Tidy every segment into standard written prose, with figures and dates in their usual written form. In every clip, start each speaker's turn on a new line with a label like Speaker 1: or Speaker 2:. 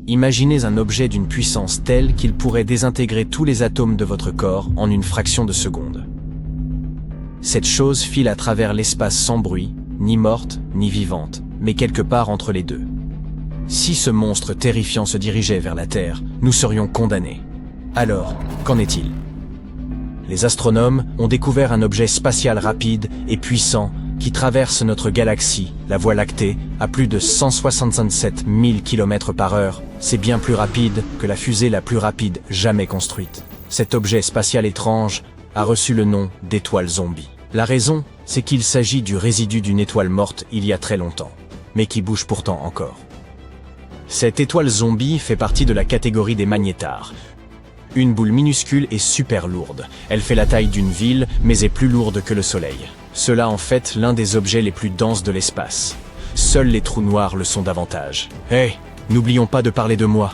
Speaker 1: Imaginez un objet d'une puissance telle qu'il pourrait désintégrer tous les atomes de votre corps en une fraction de seconde. Cette chose file à travers l'espace sans bruit, ni morte, ni vivante, mais quelque part entre les deux. Si ce monstre terrifiant se dirigeait vers la Terre, nous serions condamnés. Alors, qu'en est-il? Les astronomes ont découvert un objet spatial rapide et puissant qui traverse notre galaxie, la Voie lactée, à plus de 167 000 km/h. C'est bien plus rapide que la fusée la plus rapide jamais construite. Cet objet spatial étrange a reçu le nom d'étoile zombie. La raison, c'est qu'il s'agit du résidu d'une étoile morte il y a très longtemps, mais qui bouge pourtant encore. Cette étoile zombie fait partie de la catégorie des magnétars. Une boule minuscule et super lourde. Elle fait la taille d'une ville, mais est plus lourde que le Soleil. Cela en fait l'un des objets les plus denses de l'espace. Seuls les trous noirs le sont davantage. N'oublions pas de parler de moi.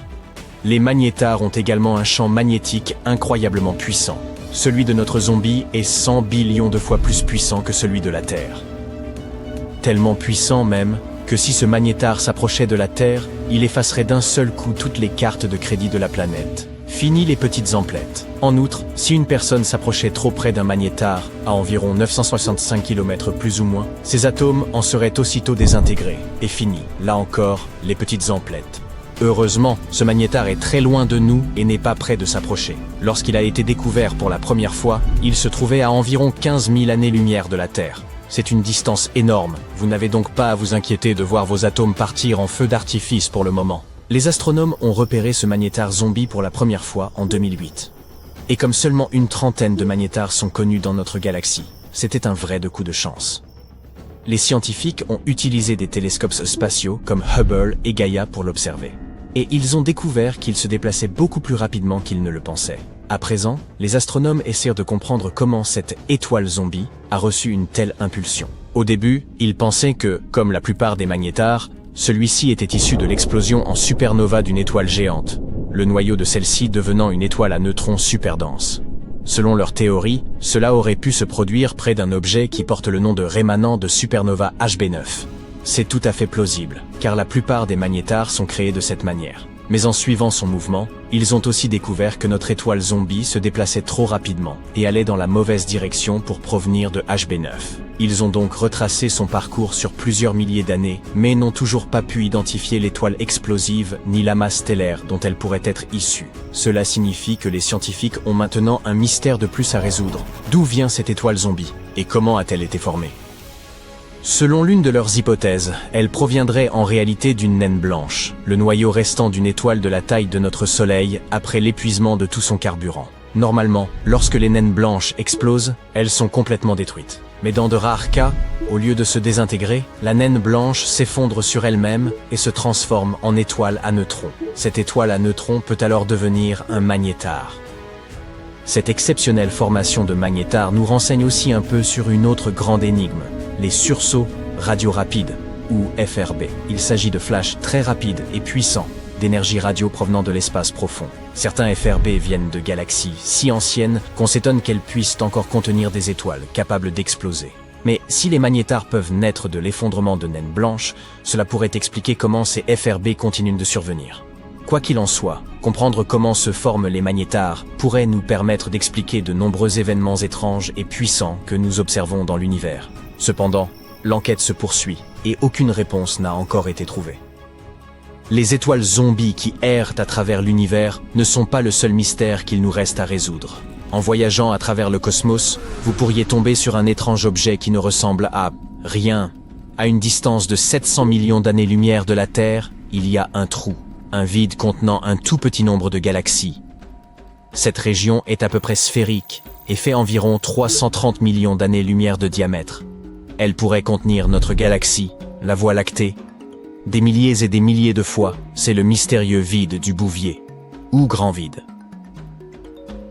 Speaker 1: Les magnétars ont également un champ magnétique incroyablement puissant. Celui de notre zombie est 100 billions de fois plus puissant que celui de la Terre. Tellement puissant même que si ce magnétar s'approchait de la Terre, il effacerait d'un seul coup toutes les cartes de crédit de la planète. Fini les petites emplettes. En outre, si une personne s'approchait trop près d'un magnétar, à environ 965 km plus ou moins, ses atomes en seraient aussitôt désintégrés. Et fini, là encore, les petites emplettes. Heureusement, ce magnétar est très loin de nous et n'est pas près de s'approcher. Lorsqu'il a été découvert pour la première fois, il se trouvait à environ 15 000 années-lumière de la Terre. C'est une distance énorme, vous n'avez donc pas à vous inquiéter de voir vos atomes partir en feu d'artifice pour le moment. Les astronomes ont repéré ce magnétar zombie pour la première fois en 2008. Et comme seulement une trentaine de magnétars sont connus dans notre galaxie, c'était un vrai coup de chance. Les scientifiques ont utilisé des télescopes spatiaux comme Hubble et Gaia pour l'observer. Et ils ont découvert qu'il se déplaçait beaucoup plus rapidement qu'ils ne le pensaient. À présent, les astronomes essaient de comprendre comment cette étoile zombie a reçu une telle impulsion. Au début, ils pensaient que, comme la plupart des magnétars, celui-ci était issu de l'explosion en supernova d'une étoile géante, le noyau de celle-ci devenant une étoile à neutrons super dense. Selon leur théorie, cela aurait pu se produire près d'un objet qui porte le nom de rémanent de supernova HB9. C'est tout à fait plausible, car la plupart des magnétars sont créés de cette manière. Mais en suivant son mouvement, ils ont aussi découvert que notre étoile zombie se déplaçait trop rapidement et allait dans la mauvaise direction pour provenir de HB9. Ils ont donc retracé son parcours sur plusieurs milliers d'années, mais n'ont toujours pas pu identifier l'étoile explosive ni l'amas stellaire dont elle pourrait être issue. Cela signifie que les scientifiques ont maintenant un mystère de plus à résoudre. D'où vient cette étoile zombie et comment a-t-elle été formée? Selon l'une de leurs hypothèses, elle proviendrait en réalité d'une naine blanche, le noyau restant d'une étoile de la taille de notre Soleil après l'épuisement de tout son carburant. Normalement, lorsque les naines blanches explosent, elles sont complètement détruites. Mais dans de rares cas, au lieu de se désintégrer, la naine blanche s'effondre sur elle-même et se transforme en étoile à neutrons. Cette étoile à neutrons peut alors devenir un magnétar. Cette exceptionnelle formation de magnétars nous renseigne aussi un peu sur une autre grande énigme, les sursauts radio-rapides, ou FRB. Il s'agit de flashs très rapides et puissants, d'énergie radio provenant de l'espace profond. Certains FRB viennent de galaxies si anciennes qu'on s'étonne qu'elles puissent encore contenir des étoiles capables d'exploser. Mais si les magnétars peuvent naître de l'effondrement de naines blanches, cela pourrait expliquer comment ces FRB continuent de survenir. Quoi qu'il en soit, comprendre comment se forment les magnétars pourrait nous permettre d'expliquer de nombreux événements étranges et puissants que nous observons dans l'univers. Cependant, l'enquête se poursuit et aucune réponse n'a encore été trouvée. Les étoiles zombies qui errent à travers l'univers ne sont pas le seul mystère qu'il nous reste à résoudre. En voyageant à travers le cosmos, vous pourriez tomber sur un étrange objet qui ne ressemble à rien. À une distance de 700 millions d'années-lumière de la Terre, il y a un trou, un vide contenant un tout petit nombre de galaxies. Cette région est à peu près sphérique et fait environ 330 millions d'années-lumière de diamètre. Elle pourrait contenir notre galaxie, la Voie lactée. Des milliers et des milliers de fois, c'est le mystérieux vide du Bouvier, ou grand vide.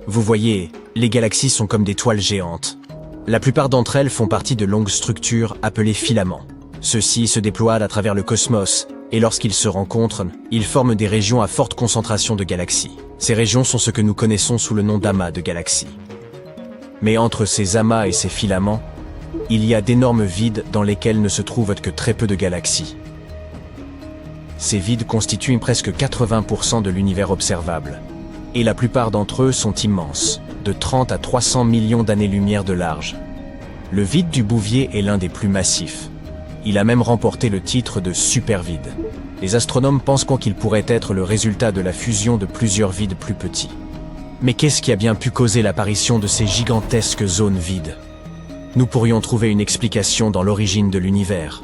Speaker 1: Vous voyez, les galaxies sont comme des toiles géantes. La plupart d'entre elles font partie de longues structures appelées filaments. Ceux-ci se déploient à travers le cosmos, et lorsqu'ils se rencontrent, ils forment des régions à forte concentration de galaxies. Ces régions sont ce que nous connaissons sous le nom d'amas de galaxies. Mais entre ces amas et ces filaments, il y a d'énormes vides dans lesquels ne se trouvent que très peu de galaxies. Ces vides constituent presque 80% de l'univers observable. Et la plupart d'entre eux sont immenses, de 30 à 300 millions d'années-lumière de large. Le vide du Bouvier est l'un des plus massifs. Il a même remporté le titre de supervide. Les astronomes pensent qu'il pourrait être le résultat de la fusion de plusieurs vides plus petits. Mais qu'est-ce qui a bien pu causer l'apparition de ces gigantesques zones vides? Nous pourrions trouver une explication dans l'origine de l'univers.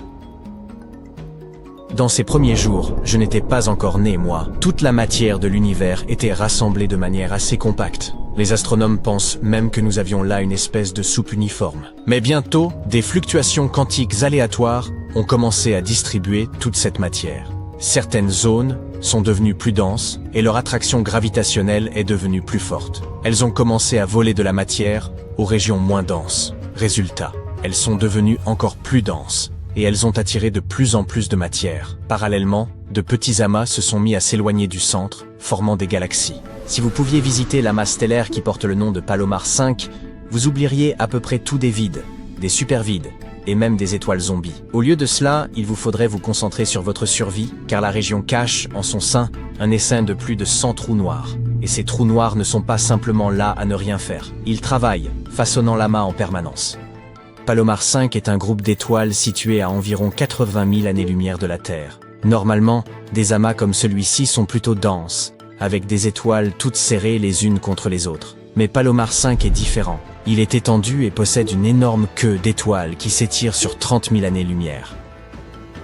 Speaker 1: Dans ces premiers jours, je n'étais pas encore né, moi. Toute la matière de l'univers était rassemblée de manière assez compacte. Les astronomes pensent même que nous avions là une espèce de soupe uniforme. Mais bientôt, des fluctuations quantiques aléatoires ont commencé à distribuer toute cette matière. Certaines zones sont devenues plus denses et leur attraction gravitationnelle est devenue plus forte. Elles ont commencé à voler de la matière aux régions moins denses. Résultat, elles sont devenues encore plus denses et elles ont attiré de plus en plus de matière. Parallèlement, de petits amas se sont mis à s'éloigner du centre, formant des galaxies. Si vous pouviez visiter l'amas stellaire qui porte le nom de Palomar 5, vous oublieriez à peu près tout des vides, des supervides, et même des étoiles zombies. Au lieu de cela, il vous faudrait vous concentrer sur votre survie, car la région cache, en son sein, un essaim de plus de 100 trous noirs. Et ces trous noirs ne sont pas simplement là à ne rien faire. Ils travaillent, façonnant l'amas en permanence. Palomar 5 est un groupe d'étoiles situé à environ 80 000 années-lumière de la Terre. Normalement, des amas comme celui-ci sont plutôt denses, avec des étoiles toutes serrées les unes contre les autres. Mais Palomar 5 est différent. Il est étendu et possède une énorme queue d'étoiles qui s'étire sur 30 000 années-lumière.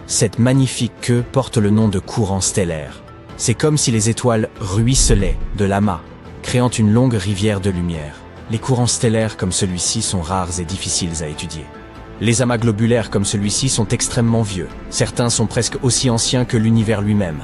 Speaker 1: Cette magnifique queue porte le nom de courant stellaire. C'est comme si les étoiles ruisselaient de l'amas, créant une longue rivière de lumière. Les courants stellaires comme celui-ci sont rares et difficiles à étudier. Les amas globulaires comme celui-ci sont extrêmement vieux. Certains sont presque aussi anciens que l'univers lui-même.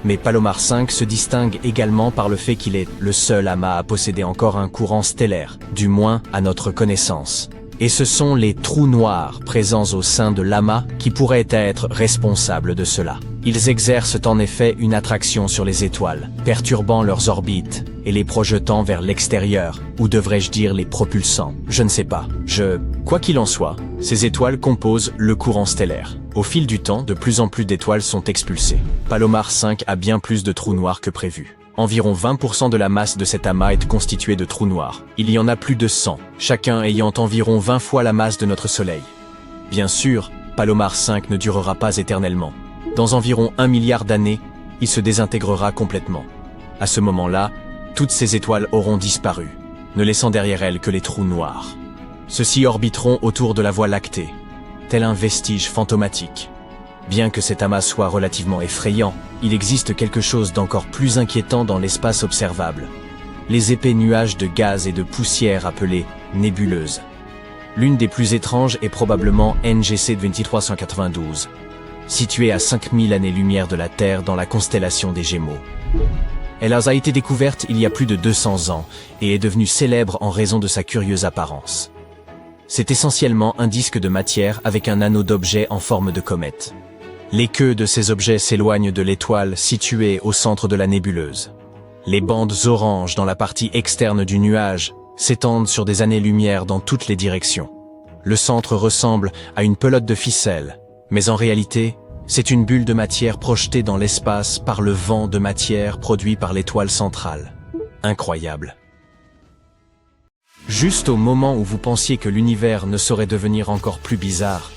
Speaker 1: Mais Palomar 5 se distingue également par le fait qu'il est le seul amas à posséder encore un courant stellaire, du moins à notre connaissance. Et ce sont les trous noirs présents au sein de l'amas qui pourraient être responsables de cela. Ils exercent en effet une attraction sur les étoiles, perturbant leurs orbites et les projetant vers l'extérieur, ou devrais-je dire les propulsant, je ne sais pas. Quoi qu'il en soit, ces étoiles composent le courant stellaire. Au fil du temps, de plus en plus d'étoiles sont expulsées. Palomar 5 a bien plus de trous noirs que prévu. Environ 20% de la masse de cet amas est constituée de trous noirs. Il y en a plus de 100, chacun ayant environ 20 fois la masse de notre Soleil. Bien sûr, Palomar 5 ne durera pas éternellement. Dans environ 1 milliard d'années, il se désintégrera complètement. À ce moment-là, toutes ces étoiles auront disparu, ne laissant derrière elles que les trous noirs. Ceux-ci orbiteront autour de la Voie lactée, tel un vestige fantomatique. Bien que cet amas soit relativement effrayant, il existe quelque chose d'encore plus inquiétant dans l'espace observable. Les épais nuages de gaz et de poussière appelés nébuleuses. L'une des plus étranges est probablement NGC 2392, située à 5000 années-lumière de la Terre dans la constellation des Gémeaux. Elle a été découverte il y a plus de 200 ans et est devenue célèbre en raison de sa curieuse apparence. C'est essentiellement un disque de matière avec un anneau d'objets en forme de comète. Les queues de ces objets s'éloignent de l'étoile située au centre de la nébuleuse. Les bandes oranges dans la partie externe du nuage s'étendent sur des années-lumière dans toutes les directions. Le centre ressemble à une pelote de ficelle, mais en réalité, c'est une bulle de matière projetée dans l'espace par le vent de matière produit par l'étoile centrale. Incroyable. Juste au moment où vous pensiez que l'univers ne saurait devenir encore plus bizarre,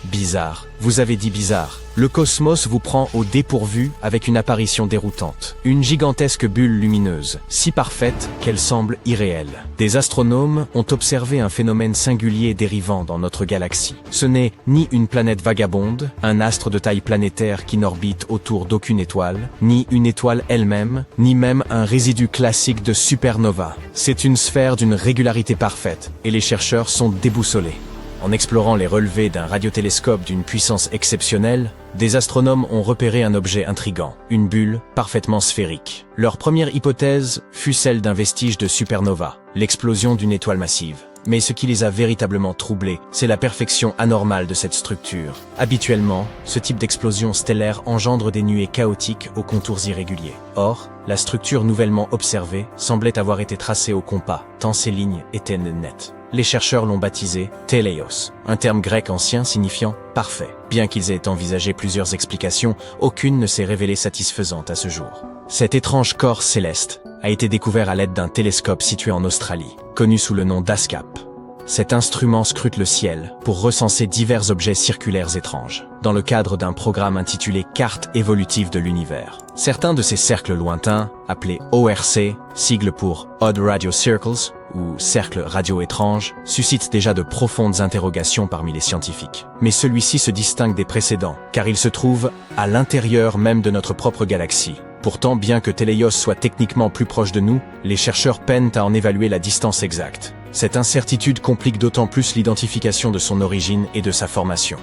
Speaker 1: vous avez dit bizarre. Le cosmos vous prend au dépourvu avec une apparition déroutante. Une gigantesque bulle lumineuse, si parfaite qu'elle semble irréelle. Des astronomes ont observé un phénomène singulier dérivant dans notre galaxie. Ce n'est ni une planète vagabonde, un astre de taille planétaire qui n'orbite autour d'aucune étoile, ni une étoile elle-même, ni même un résidu classique de supernova. C'est une sphère d'une régularité parfaite, et les chercheurs sont déboussolés. En explorant les relevés d'un radiotélescope d'une puissance exceptionnelle, des astronomes ont repéré un objet intrigant, une bulle parfaitement sphérique. Leur première hypothèse fut celle d'un vestige de supernova, l'explosion d'une étoile massive. Mais ce qui les a véritablement troublés, c'est la perfection anormale de cette structure. Habituellement, ce type d'explosion stellaire engendre des nuées chaotiques aux contours irréguliers. Or, la structure nouvellement observée semblait avoir été tracée au compas, tant ces lignes étaient nettes. les chercheurs l'ont baptisé Téléos, un terme grec ancien signifiant « parfait ». Bien qu'ils aient envisagé plusieurs explications, aucune ne s'est révélée satisfaisante à ce jour. Cet étrange corps céleste a été découvert à l'aide d'un télescope situé en Australie, connu sous le nom d'ASCAP. Cet instrument scrute le ciel pour recenser divers objets circulaires étranges, dans le cadre d'un programme intitulé Carte évolutive de l'univers. Certains de ces cercles lointains, appelés ORC, sigle pour Odd Radio Circles, ou cercles radio étranges, suscitent déjà de profondes interrogations parmi les scientifiques. Mais celui-ci se distingue des précédents, car il se trouve à l'intérieur même de notre propre galaxie. Pourtant, bien que Téléos soit techniquement plus proche de nous, les chercheurs peinent à en évaluer la distance exacte. Cette incertitude complique d'autant plus l'identification de son origine et de sa formation.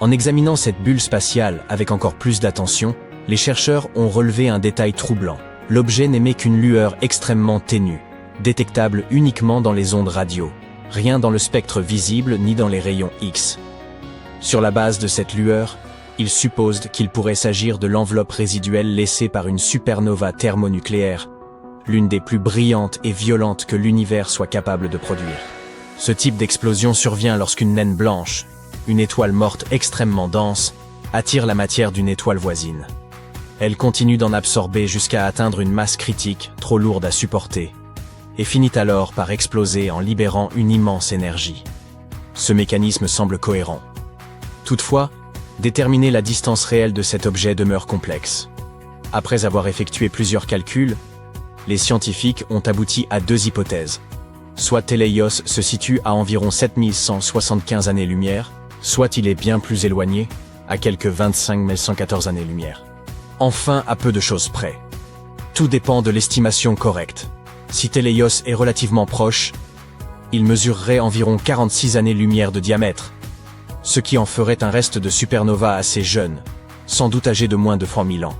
Speaker 1: En examinant cette bulle spatiale avec encore plus d'attention, les chercheurs ont relevé un détail troublant. L'objet n'émet qu'une lueur extrêmement ténue, détectable uniquement dans les ondes radio, rien dans le spectre visible ni dans les rayons X. Sur la base de cette lueur, ils supposent qu'il pourrait s'agir de l'enveloppe résiduelle laissée par une supernova thermonucléaire, l'une des plus brillantes et violentes que l'univers soit capable de produire. Ce type d'explosion survient lorsqu'une naine blanche, une étoile morte extrêmement dense, attire la matière d'une étoile voisine. Elle continue d'en absorber jusqu'à atteindre une masse critique, trop lourde à supporter, et finit alors par exploser en libérant une immense énergie. Ce mécanisme semble cohérent. Toutefois, déterminer la distance réelle de cet objet demeure complexe. Après avoir effectué plusieurs calculs, les scientifiques ont abouti à deux hypothèses. Soit Téléos se situe à environ 7175 années-lumière, soit il est bien plus éloigné, à quelques 25 114 années-lumière. Enfin, à peu de choses près. Tout dépend de l'estimation correcte. Si Téléos est relativement proche, il mesurerait environ 46 années-lumière de diamètre, ce qui en ferait un reste de supernova assez jeune, sans doute âgé de moins de 3000 ans.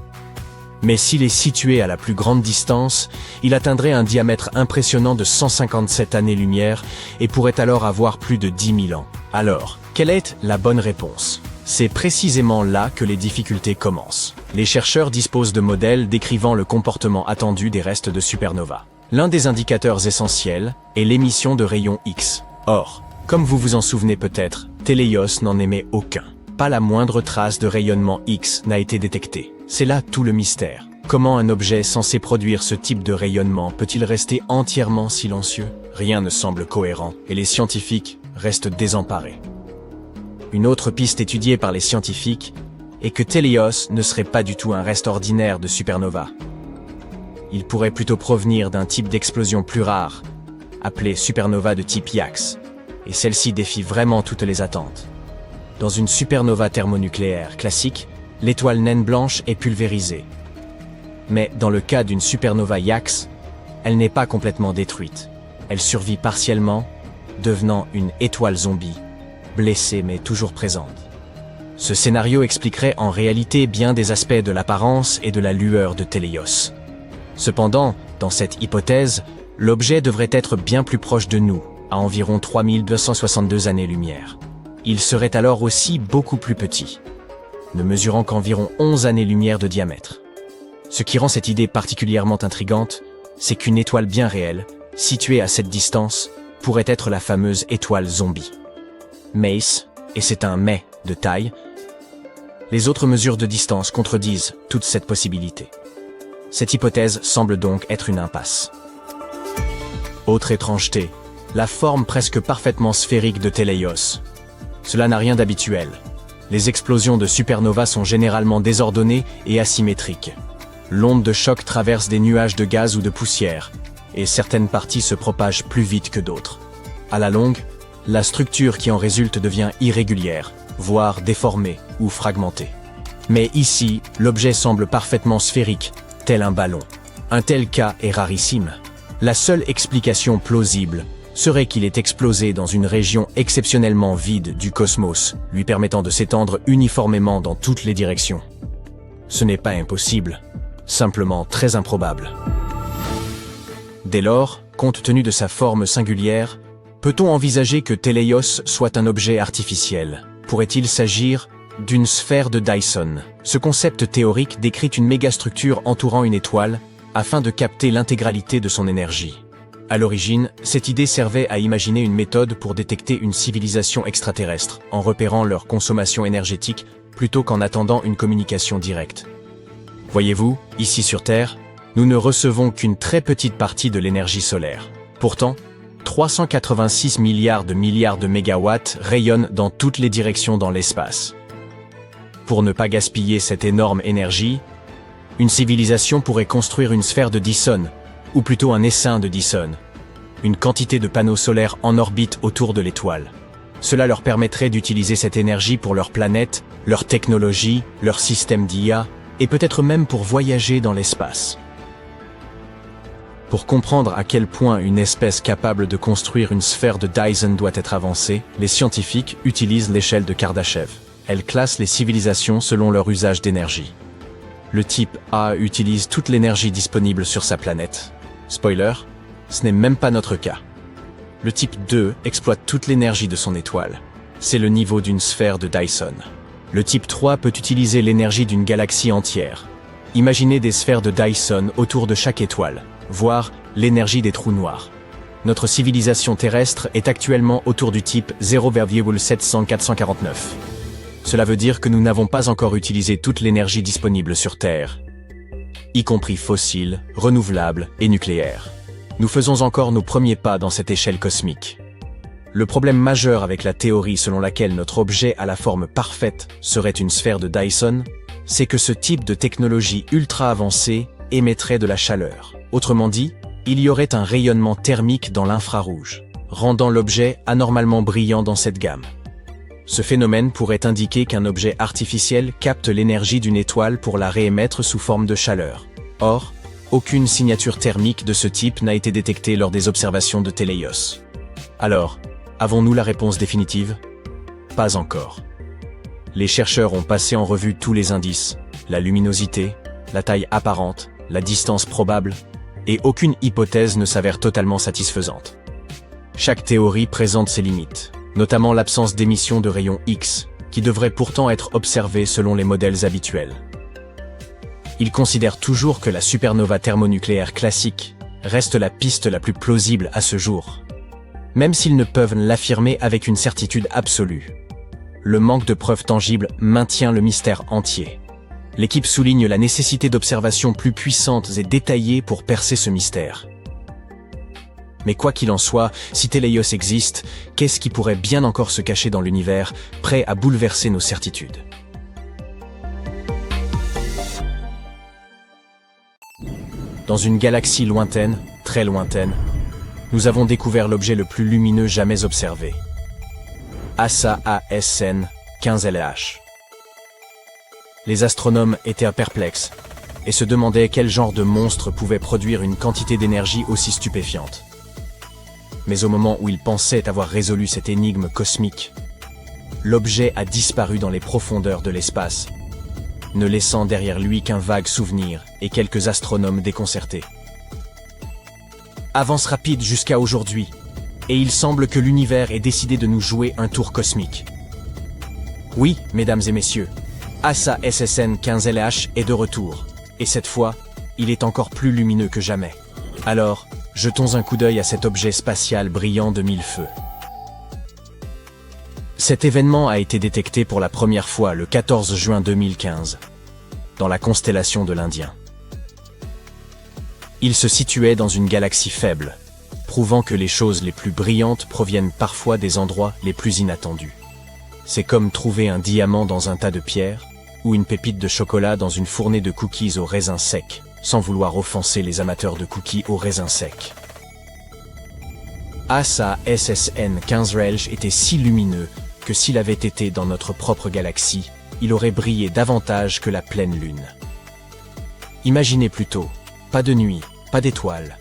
Speaker 1: Mais s'il est situé à la plus grande distance, il atteindrait un diamètre impressionnant de 157 années-lumière et pourrait alors avoir plus de 10 000 ans. Alors, quelle est la bonne réponse? C'est précisément là que les difficultés commencent. Les chercheurs disposent de modèles décrivant le comportement attendu des restes de supernova. L'un des indicateurs essentiels est l'émission de rayons X. Or, comme vous vous en souvenez peut-être, Téléos n'en émet aucun. Pas la moindre trace de rayonnement X n'a été détectée. C'est là tout le mystère. Comment un objet censé produire ce type de rayonnement peut-il rester entièrement silencieux? Rien ne semble cohérent, et les scientifiques restent désemparés. Une autre piste étudiée par les scientifiques est que Téléos ne serait pas du tout un reste ordinaire de supernova. Il pourrait plutôt provenir d'un type d'explosion plus rare, appelé supernova de type IAX, et celle-ci défie vraiment toutes les attentes. Dans une supernova thermonucléaire classique, l'étoile naine blanche est pulvérisée. Mais dans le cas d'une supernova IAX, elle n'est pas complètement détruite. Elle survit partiellement, devenant une étoile zombie, blessée mais toujours présente. Ce scénario expliquerait en réalité bien des aspects de l'apparence et de la lueur de Téléos. Cependant, dans cette hypothèse, l'objet devrait être bien plus proche de nous, à environ 3262 années-lumière. Il serait alors aussi beaucoup plus petit, ne mesurant qu'environ 11 années-lumière de diamètre. Ce qui rend cette idée particulièrement intrigante, c'est qu'une étoile bien réelle, située à cette distance, pourrait être la fameuse étoile zombie. Mace, et c'est un mais de taille, les autres mesures de distance contredisent toute cette possibilité. Cette hypothèse semble donc être une impasse. Autre étrangeté, la forme presque parfaitement sphérique de Téléos. Cela n'a rien d'habituel. Les explosions de supernova sont généralement désordonnées et asymétriques. L'onde de choc traverse des nuages de gaz ou de poussière, et certaines parties se propagent plus vite que d'autres. À la longue, la structure qui en résulte devient irrégulière, voire déformée ou fragmentée. Mais ici, l'objet semble parfaitement sphérique, tel un ballon. Un tel cas est rarissime. La seule explication plausible serait qu'il ait explosé dans une région exceptionnellement vide du cosmos, lui permettant de s'étendre uniformément dans toutes les directions. Ce n'est pas impossible, simplement très improbable. Dès lors, compte tenu de sa forme singulière, peut-on envisager que Téléos soit un objet artificiel? Pourrait-il s'agir d'une sphère de Dyson? Ce concept théorique décrit une mégastructure entourant une étoile afin de capter l'intégralité de son énergie. À l'origine, cette idée servait à imaginer une méthode pour détecter une civilisation extraterrestre, en repérant leur consommation énergétique, plutôt qu'en attendant une communication directe. Voyez-vous, ici sur Terre, nous ne recevons qu'une très petite partie de l'énergie solaire. Pourtant, 386 milliards de mégawatts rayonnent dans toutes les directions dans l'espace. Pour ne pas gaspiller cette énorme énergie, une civilisation pourrait construire une sphère de Dyson, ou plutôt un essaim de Dyson, une quantité de panneaux solaires en orbite autour de l'étoile. Cela leur permettrait d'utiliser cette énergie pour leur planète, leur technologie, leur système d'IA, et peut-être même pour voyager dans l'espace. Pour comprendre à quel point une espèce capable de construire une sphère de Dyson doit être avancée, les scientifiques utilisent l'échelle de Kardashev. Elle classe les civilisations selon leur usage d'énergie. Le type A utilise toute l'énergie disponible sur sa planète. Spoiler, ce n'est même pas notre cas. Le type 2 exploite toute l'énergie de son étoile. C'est le niveau d'une sphère de Dyson. Le type 3 peut utiliser l'énergie d'une galaxie entière. Imaginez des sphères de Dyson autour de chaque étoile, voire l'énergie des trous noirs. Notre civilisation terrestre est actuellement autour du type 0,70449. Cela veut dire que nous n'avons pas encore utilisé toute l'énergie disponible sur Terre, y compris fossile, renouvelable et nucléaire. Nous faisons encore nos premiers pas dans cette échelle cosmique. Le problème majeur avec la théorie selon laquelle notre objet à la forme parfaite serait une sphère de Dyson, c'est que ce type de technologie ultra avancée émettrait de la chaleur. Autrement dit, il y aurait un rayonnement thermique dans l'infrarouge, rendant l'objet anormalement brillant dans cette gamme. Ce phénomène pourrait indiquer qu'un objet artificiel capte l'énergie d'une étoile pour la réémettre sous forme de chaleur. Or, aucune signature thermique de ce type n'a été détectée lors des observations de Téléios. Alors, avons-nous la réponse définitive? Pas encore. Les chercheurs ont passé en revue tous les indices, la luminosité, la taille apparente, la distance probable, et aucune hypothèse ne s'avère totalement satisfaisante. Chaque théorie présente ses limites, notamment l'absence d'émission de rayons X, qui devrait pourtant être observée selon les modèles habituels. Ils considèrent toujours que la supernova thermonucléaire classique reste la piste la plus plausible à ce jour, même s'ils ne peuvent l'affirmer avec une certitude absolue. Le manque de preuves tangibles maintient le mystère entier. L'équipe souligne la nécessité d'observations plus puissantes et détaillées pour percer ce mystère. Mais quoi qu'il en soit, si Téléios existe, qu'est-ce qui pourrait bien encore se cacher dans l'univers, prêt à bouleverser nos certitudes? Dans une galaxie lointaine, très lointaine, nous avons découvert l'objet le plus lumineux jamais observé. ASA ASN 15LH. Les astronomes étaient perplexes et se demandaient quel genre de monstre pouvait produire une quantité d'énergie aussi stupéfiante. Mais au moment où ils pensaient avoir résolu cette énigme cosmique, l'objet a disparu dans les profondeurs de l'espace, ne laissant derrière lui qu'un vague souvenir et quelques astronomes déconcertés. Avance rapide jusqu'à aujourd'hui, et il semble que l'univers ait décidé de nous jouer un tour cosmique. Oui, mesdames et messieurs, ASA SSN 15LH est de retour, et cette fois, il est encore plus lumineux que jamais. Alors, jetons un coup d'œil à cet objet spatial brillant de mille feux. Cet événement a été détecté pour la première fois le 14 juin 2015, dans la constellation de l'Indien. Il se situait dans une galaxie faible, prouvant que les choses les plus brillantes proviennent parfois des endroits les plus inattendus. C'est comme trouver un diamant dans un tas de pierres, ou une pépite de chocolat dans une fournée de cookies aux raisins secs, sans vouloir offenser les amateurs de cookies aux raisins secs. ASA SSN 15LH était si lumineux que s'il avait été dans notre propre galaxie, il aurait brillé davantage que la pleine lune. Imaginez plutôt, pas de nuit, pas d'étoiles,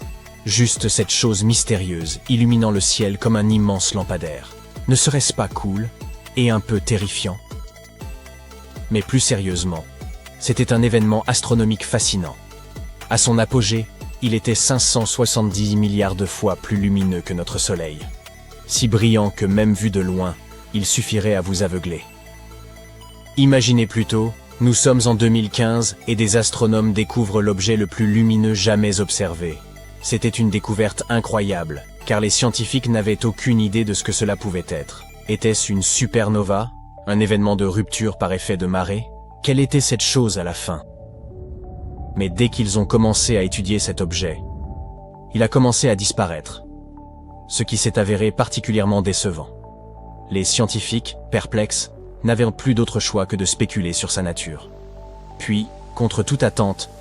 Speaker 1: juste cette chose mystérieuse illuminant le ciel comme un immense lampadaire. Ne serait-ce pas cool et un peu terrifiant? Mais plus sérieusement, c'était un événement astronomique fascinant. À son apogée, il était 570 milliards de fois plus lumineux que notre Soleil. Si brillant que même vu de loin, il suffirait à vous aveugler. Imaginez plutôt, nous sommes en 2015 et des astronomes découvrent l'objet le plus lumineux jamais observé. C'était une découverte incroyable, car les scientifiques n'avaient aucune idée de ce que cela pouvait être. Était-ce une supernova? Un événement de rupture par effet de marée? Quelle était cette chose à la fin? Mais dès qu'ils ont commencé à étudier cet objet, il a commencé à disparaître, ce qui s'est avéré particulièrement décevant. Les scientifiques, perplexes, n'avaient plus d'autre choix que de spéculer sur sa nature. Puis, contre toute attente,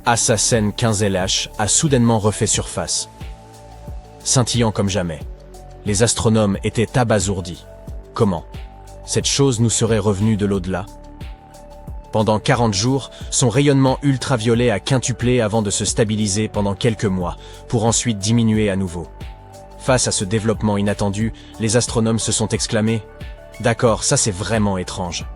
Speaker 1: Assassin 15LH a soudainement refait surface. Scintillant comme jamais. Les astronomes étaient abasourdis. Comment? Cette chose nous serait revenue de l'au-delà? Pendant 40 jours, son rayonnement ultraviolet a quintuplé avant de se stabiliser pendant quelques mois, pour ensuite diminuer à nouveau. Face à ce développement inattendu, les astronomes se sont exclamés « D'accord, ça c'est vraiment étrange ».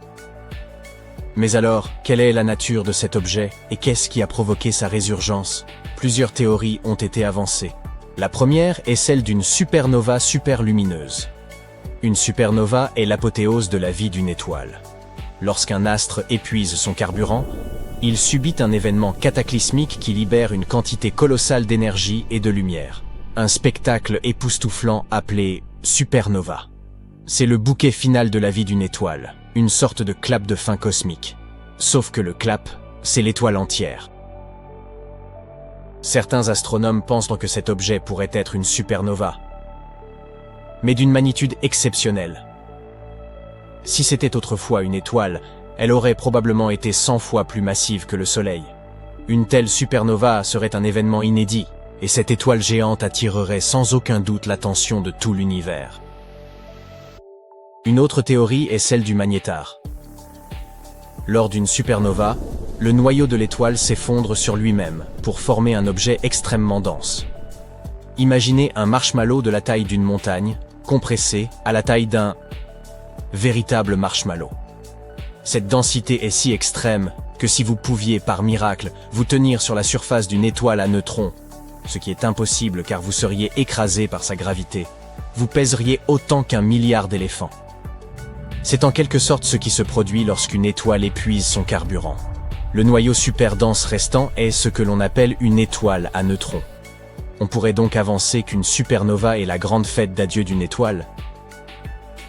Speaker 1: Mais alors, quelle est la nature de cet objet et qu'est-ce qui a provoqué sa résurgence? Plusieurs théories ont été avancées. La première est celle d'une supernova superlumineuse. Une supernova est l'apothéose de la vie d'une étoile. Lorsqu'un astre épuise son carburant, il subit un événement cataclysmique qui libère une quantité colossale d'énergie et de lumière. Un spectacle époustouflant appelé supernova. C'est le bouquet final de la vie d'une étoile, une sorte de clap de fin cosmique. Sauf que le clap, c'est l'étoile entière. Certains astronomes pensent que cet objet pourrait être une supernova, mais d'une magnitude exceptionnelle. Si c'était autrefois une étoile, elle aurait probablement été 100 fois plus massive que le Soleil. Une telle supernova serait un événement inédit, et cette étoile géante attirerait sans aucun doute l'attention de tout l'univers. Une autre théorie est celle du magnétar. Lors d'une supernova, le noyau de l'étoile s'effondre sur lui-même pour former un objet extrêmement dense. Imaginez un marshmallow de la taille d'une montagne, compressé à la taille d'un véritable marshmallow. Cette densité est si extrême que si vous pouviez, par miracle, vous tenir sur la surface d'une étoile à neutrons, ce qui est impossible car vous seriez écrasé par sa gravité, vous pèseriez autant qu'un milliard d'éléphants. C'est en quelque sorte ce qui se produit lorsqu'une étoile épuise son carburant. Le noyau super dense restant est ce que l'on appelle une étoile à neutrons. On pourrait donc avancer qu'une supernova est la grande fête d'adieu d'une étoile,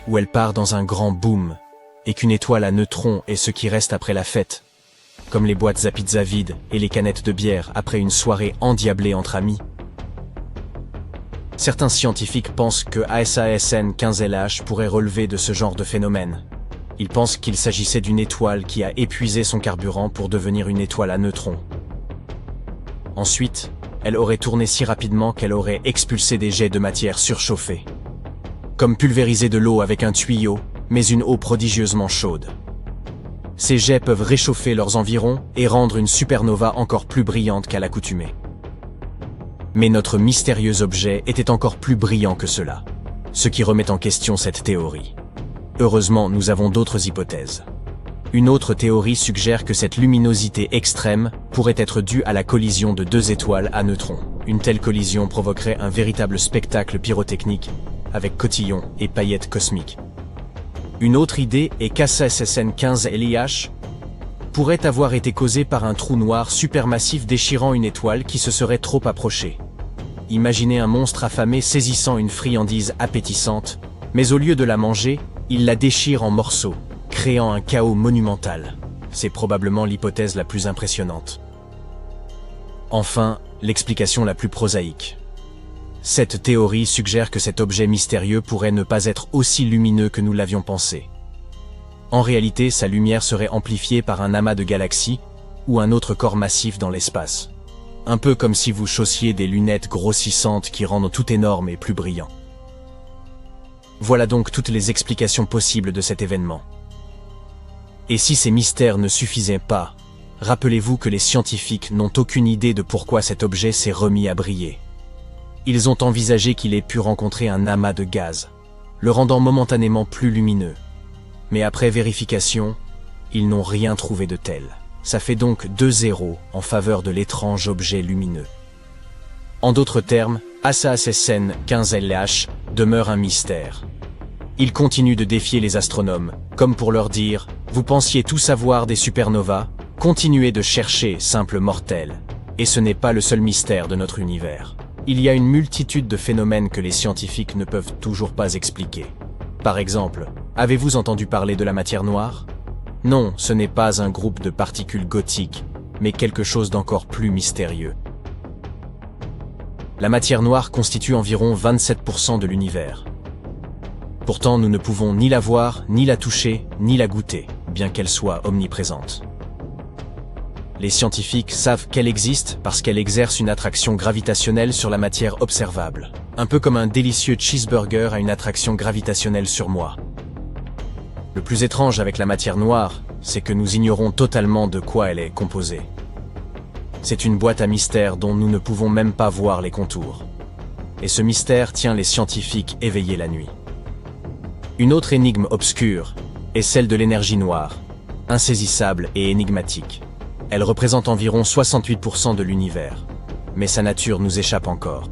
Speaker 1: où elle part dans un grand boom, et qu'une étoile à neutrons est ce qui reste après la fête, comme les boîtes à pizza vides et les canettes de bière après une soirée endiablée entre amis. Certains scientifiques pensent que Assassin 15LH pourrait relever de ce genre de phénomène. Ils pensent qu'il s'agissait d'une étoile qui a épuisé son carburant pour devenir une étoile à neutrons. Ensuite, elle aurait tourné si rapidement qu'elle aurait expulsé des jets de matière surchauffée. Comme pulvériser de l'eau avec un tuyau, mais une eau prodigieusement chaude. Ces jets peuvent réchauffer leurs environs et rendre une supernova encore plus brillante qu'à l'accoutumée. Mais notre mystérieux objet était encore plus brillant que cela, ce qui remet en question cette théorie. Heureusement, nous avons d'autres hypothèses. Une autre théorie suggère que cette luminosité extrême pourrait être due à la collision de deux étoiles à neutrons. Une telle collision provoquerait un véritable spectacle pyrotechnique, avec cotillons et paillettes cosmiques. Une autre idée est qu'Assassin 15LH pourrait avoir été causée par un trou noir supermassif déchirant une étoile qui se serait trop approchée. Imaginez un monstre affamé saisissant une friandise appétissante, mais au lieu de la manger, il la déchire en morceaux, créant un chaos monumental. C'est probablement l'hypothèse la plus impressionnante. Enfin, l'explication la plus prosaïque. Cette théorie suggère que cet objet mystérieux pourrait ne pas être aussi lumineux que nous l'avions pensé. En réalité, sa lumière serait amplifiée par un amas de galaxies ou un autre corps massif dans l'espace. Un peu comme si vous chaussiez des lunettes grossissantes qui rendent tout énorme et plus brillant. Voilà donc toutes les explications possibles de cet événement. Et si ces mystères ne suffisaient pas, rappelez-vous que les scientifiques n'ont aucune idée de pourquoi cet objet s'est remis à briller. Ils ont envisagé qu'il ait pu rencontrer un amas de gaz, le rendant momentanément plus lumineux. Mais après vérification, ils n'ont rien trouvé de tel. Ça fait donc 2-0 en faveur de l'étrange objet lumineux. En d'autres termes, Assassin 15LH demeure un mystère. Il continue de défier les astronomes, comme pour leur dire « Vous pensiez tout savoir des supernovas, continuez de chercher, simple mortel. Et ce n'est pas le seul mystère de notre univers. » Il y a une multitude de phénomènes que les scientifiques ne peuvent toujours pas expliquer. Par exemple, avez-vous entendu parler de la matière noire? Non, ce n'est pas un groupe de particules gothiques, mais quelque chose d'encore plus mystérieux. La matière noire constitue environ 27% de l'univers. Pourtant, nous ne pouvons ni la voir, ni la toucher, ni la goûter, bien qu'elle soit omniprésente. Les scientifiques savent qu'elle existe parce qu'elle exerce une attraction gravitationnelle sur la matière observable, un peu comme un délicieux cheeseburger a une attraction gravitationnelle sur moi. Le plus étrange avec la matière noire, c'est que nous ignorons totalement de quoi elle est composée. C'est une boîte à mystère dont nous ne pouvons même pas voir les contours. Et ce mystère tient les scientifiques éveillés la nuit. Une autre énigme obscure est celle de l'énergie noire, insaisissable et énigmatique. Elle représente environ 68% de l'univers, mais sa nature nous échappe encore.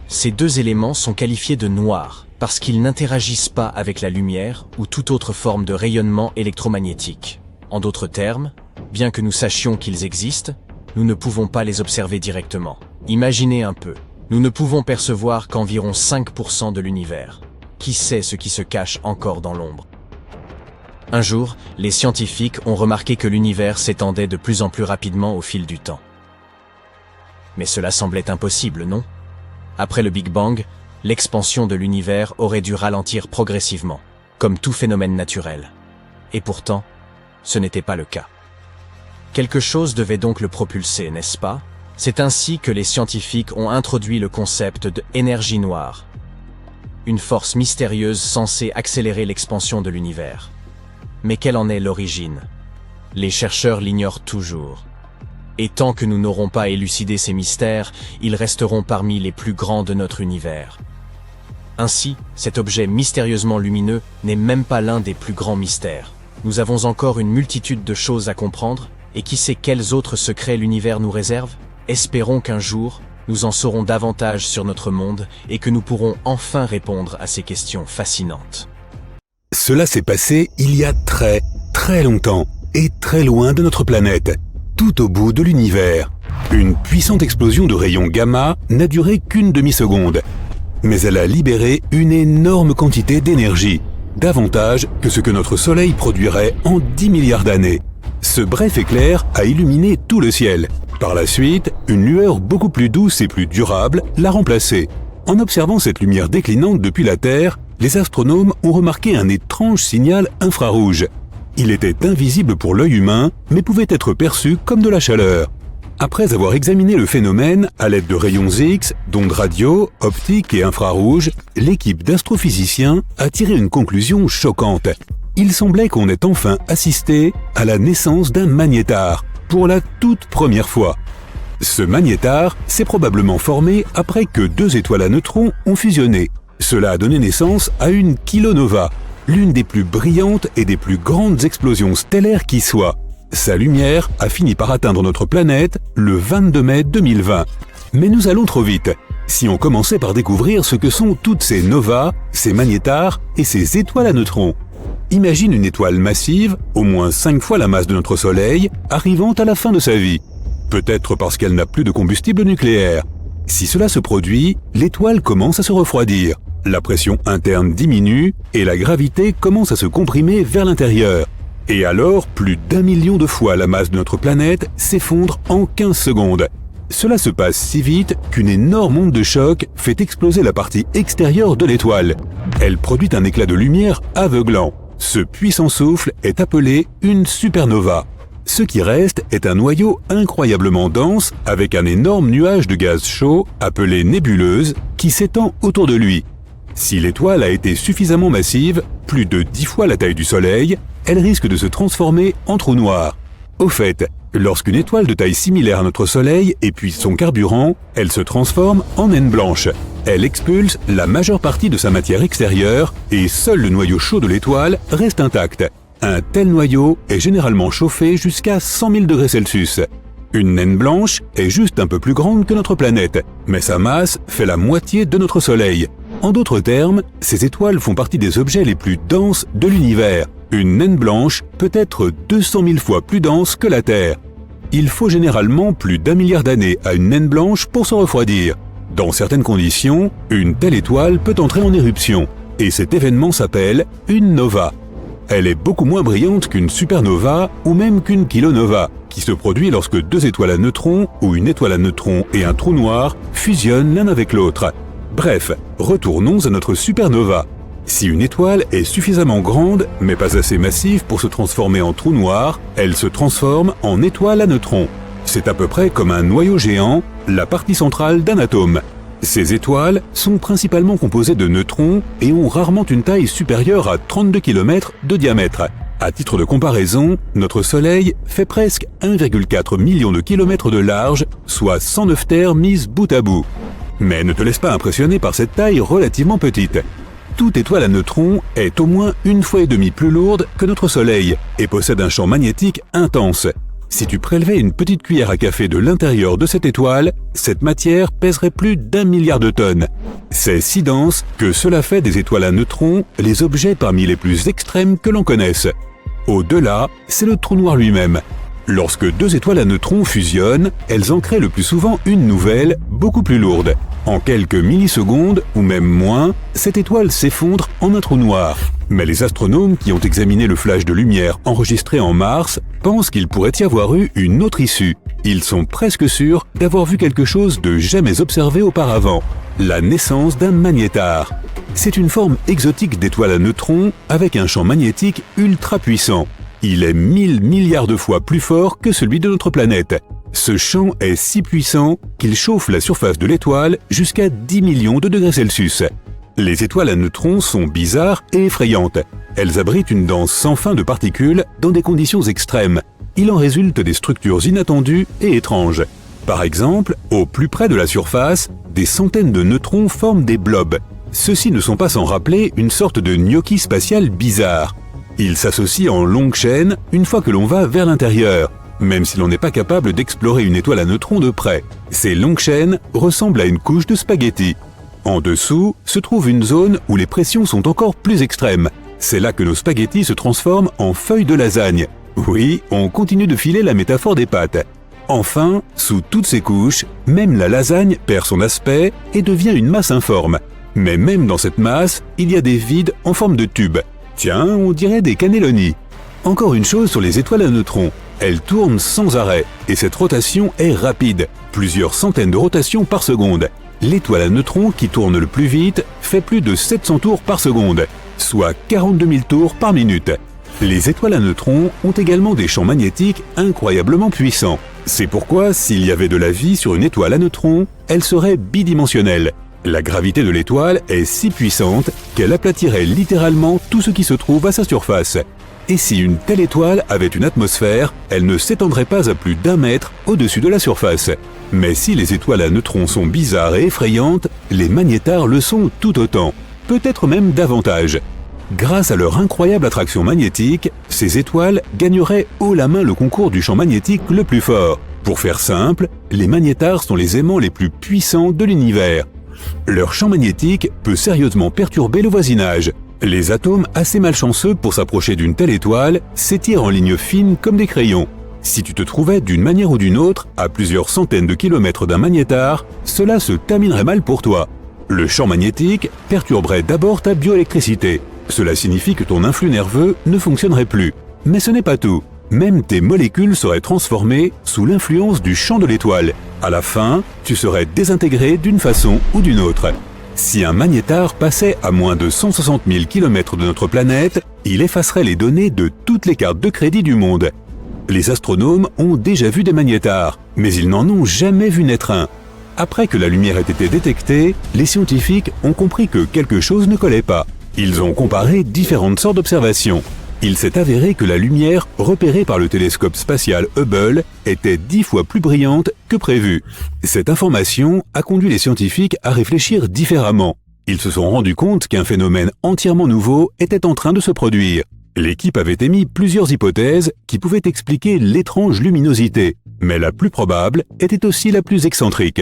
Speaker 1: Ces deux éléments sont qualifiés de noirs parce qu'ils n'interagissent pas avec la lumière ou toute autre forme de rayonnement électromagnétique. En d'autres termes, bien que nous sachions qu'ils existent, nous ne pouvons pas les observer directement. Imaginez un peu, nous ne pouvons percevoir qu'environ 5% de l'univers. Qui sait ce qui se cache encore dans l'ombre? Un jour, les scientifiques ont remarqué que l'univers s'étendait de plus en plus rapidement au fil du temps. Mais cela semblait impossible, non? Après le Big Bang, l'expansion de l'univers aurait dû ralentir progressivement, comme tout phénomène naturel. Et pourtant, ce n'était pas le cas. Quelque chose devait donc le propulser, n'est-ce pas? C'est ainsi que les scientifiques ont introduit le concept de énergie noire, une force mystérieuse censée accélérer l'expansion de l'univers. Mais quelle en est l'origine? Les chercheurs l'ignorent toujours. Et tant que nous n'aurons pas élucidé ces mystères, ils resteront parmi les plus grands de notre univers. Ainsi, cet objet mystérieusement lumineux n'est même pas l'un des plus grands mystères. Nous avons encore une multitude de choses à comprendre, et qui sait quels autres secrets l'univers nous réserve? Espérons qu'un jour, nous en saurons davantage sur notre monde et que nous pourrons enfin répondre à ces questions fascinantes.
Speaker 2: Cela s'est passé il y a très, très longtemps et très loin de notre planète, tout au bout de l'univers. Une puissante explosion de rayons gamma n'a duré qu'une demi-seconde, mais elle a libéré une énorme quantité d'énergie, davantage que ce que notre Soleil produirait en 10 milliards d'années. Ce bref éclair a illuminé tout le ciel. Par la suite, une lueur beaucoup plus douce et plus durable l'a remplacée. En observant cette lumière déclinante depuis la Terre, les astronomes ont remarqué un étrange signal infrarouge. Il était invisible pour l'œil humain, mais pouvait être perçu comme de la chaleur. Après avoir examiné le phénomène à l'aide de rayons X, d'ondes radio, optiques et infrarouges, l'équipe d'astrophysiciens a tiré une conclusion choquante. Il semblait qu'on ait enfin assisté à la naissance d'un magnétar, pour la toute première fois. Ce magnétar s'est probablement formé après que deux étoiles à neutrons ont fusionné. Cela a donné naissance à une kilonova, l'une des plus brillantes et des plus grandes explosions stellaires qui soient. Sa lumière a fini par atteindre notre planète le 22 mai 2020. Mais nous allons trop vite. Si on commençait par découvrir ce que sont toutes ces novas, ces magnétars et ces étoiles à neutrons. Imagine une étoile massive, au moins 5 fois la masse de notre Soleil, arrivant à la fin de sa vie. Peut-être parce qu'elle n'a plus de combustible nucléaire. Si cela se produit, l'étoile commence à se refroidir. La pression interne diminue et la gravité commence à se comprimer vers l'intérieur. Et alors, plus d'1 million de fois la masse de notre planète s'effondre en 15 secondes. Cela se passe si vite qu'une énorme onde de choc fait exploser la partie extérieure de l'étoile. Elle produit un éclat de lumière aveuglant. Ce puissant souffle est appelé une supernova. Ce qui reste est un noyau incroyablement dense avec un énorme nuage de gaz chaud appelé nébuleuse qui s'étend autour de lui. Si l'étoile a été suffisamment massive, plus de 10 fois la taille du Soleil, elle risque de se transformer en trou noir. Au fait, lorsqu'une étoile de taille similaire à notre Soleil épuise son carburant, elle se transforme en naine blanche. Elle expulse la majeure partie de sa matière extérieure et seul le noyau chaud de l'étoile reste intact. Un tel noyau est généralement chauffé jusqu'à 100 000 degrés Celsius. Une naine blanche est juste un peu plus grande que notre planète, mais sa masse fait la moitié de notre Soleil. En d'autres termes, ces étoiles font partie des objets les plus denses de l'univers. Une naine blanche peut être 200 000 fois plus dense que la Terre. Il faut généralement plus d'1 milliard d'années à une naine blanche pour se refroidir. Dans certaines conditions, une telle étoile peut entrer en éruption, et cet événement s'appelle une nova. Elle est beaucoup moins brillante qu'une supernova ou même qu'une kilonova, qui se produit lorsque deux étoiles à neutrons ou une étoile à neutrons et un trou noir fusionnent l'un avec l'autre. Bref, retournons à notre supernova. Si une étoile est suffisamment grande, mais pas assez massive pour se transformer en trou noir, elle se transforme en étoile à neutrons. C'est à peu près comme un noyau géant, la partie centrale d'un atome. Ces étoiles sont principalement composées de neutrons et ont rarement une taille supérieure à 32 km de diamètre. À titre de comparaison, notre Soleil fait presque 1,4 million de kilomètres de large, soit 109 terres mises bout à bout. Mais ne te laisse pas impressionner par cette taille relativement petite. Toute étoile à neutrons est au moins 1,5 fois plus lourde que notre Soleil et possède un champ magnétique intense. Si tu prélevais une petite cuillère à café de l'intérieur de cette étoile, cette matière pèserait plus d'1 milliard de tonnes. C'est si dense que cela fait des étoiles à neutrons les objets parmi les plus extrêmes que l'on connaisse. Au-delà, c'est le trou noir lui-même. Lorsque deux étoiles à neutrons fusionnent, elles en créent le plus souvent une nouvelle, beaucoup plus lourde. En quelques millisecondes, ou même moins, cette étoile s'effondre en un trou noir. Mais les astronomes qui ont examiné le flash de lumière enregistré en Mars pensent qu'il pourrait y avoir eu une autre issue. Ils sont presque sûrs d'avoir vu quelque chose de jamais observé auparavant, la naissance d'un magnétar. C'est une forme exotique d'étoile à neutrons avec un champ magnétique ultra puissant. Il est 1000 milliards de fois plus fort que celui de notre planète. Ce champ est si puissant qu'il chauffe la surface de l'étoile jusqu'à 10 millions de degrés Celsius. Les étoiles à neutrons sont bizarres et effrayantes. Elles abritent une danse sans fin de particules dans des conditions extrêmes. Il en résulte des structures inattendues et étranges. Par exemple, au plus près de la surface, des centaines de neutrons forment des blobs. Ceux-ci ne sont pas sans rappeler une sorte de gnocchi spatial bizarre. Ils s'associent en longues chaînes une fois que l'on va vers l'intérieur, même si l'on n'est pas capable d'explorer une étoile à neutrons de près. Ces longues chaînes ressemblent à une couche de spaghettis. En dessous se trouve une zone où les pressions sont encore plus extrêmes. C'est là que nos spaghettis se transforment en feuilles de lasagne. Oui, on continue de filer la métaphore des pâtes. Enfin, sous toutes ces couches, même la lasagne perd son aspect et devient une masse informe. Mais même dans cette masse, il y a des vides en forme de tube. Tiens, on dirait des cannelloni. Encore une chose sur les étoiles à neutrons. Elles tournent sans arrêt, et cette rotation est rapide, plusieurs centaines de rotations par seconde. L'étoile à neutrons qui tourne le plus vite fait plus de 700 tours par seconde, soit 42 000 tours par minute. Les étoiles à neutrons ont également des champs magnétiques incroyablement puissants. C'est pourquoi, s'il y avait de la vie sur une étoile à neutrons, elle serait bidimensionnelle. La gravité de l'étoile est si puissante qu'elle aplatirait littéralement tout ce qui se trouve à sa surface. Et si une telle étoile avait une atmosphère, elle ne s'étendrait pas à plus d'1 mètre au-dessus de la surface. Mais si les étoiles à neutrons sont bizarres et effrayantes, les magnétars le sont tout autant, peut-être même davantage. Grâce à leur incroyable attraction magnétique, ces étoiles gagneraient haut la main le concours du champ magnétique le plus fort. Pour faire simple, les magnétars sont les aimants les plus puissants de l'univers. Leur champ magnétique peut sérieusement perturber le voisinage. Les atomes assez malchanceux pour s'approcher d'une telle étoile s'étirent en lignes fines comme des crayons. Si tu te trouvais d'une manière ou d'une autre à plusieurs centaines de kilomètres d'un magnétar, cela se terminerait mal pour toi. Le champ magnétique perturberait d'abord ta bioélectricité. Cela signifie que ton influx nerveux ne fonctionnerait plus. Mais ce n'est pas tout. Même tes molécules seraient transformées sous l'influence du champ de l'étoile. À la fin, tu serais désintégré d'une façon ou d'une autre. Si un magnétar passait à moins de 160 000 km de notre planète, il effacerait les données de toutes les cartes de crédit du monde. Les astronomes ont déjà vu des magnétars, mais ils n'en ont jamais vu naître un. Après que la lumière ait été détectée, les scientifiques ont compris que quelque chose ne collait pas. Ils ont comparé différentes sortes d'observations. Il s'est avéré que la lumière repérée par le télescope spatial Hubble était 10 fois plus brillante que prévu. Cette information a conduit les scientifiques à réfléchir différemment. Ils se sont rendus compte qu'un phénomène entièrement nouveau était en train de se produire. L'équipe avait émis plusieurs hypothèses qui pouvaient expliquer l'étrange luminosité, mais la plus probable était aussi la plus excentrique.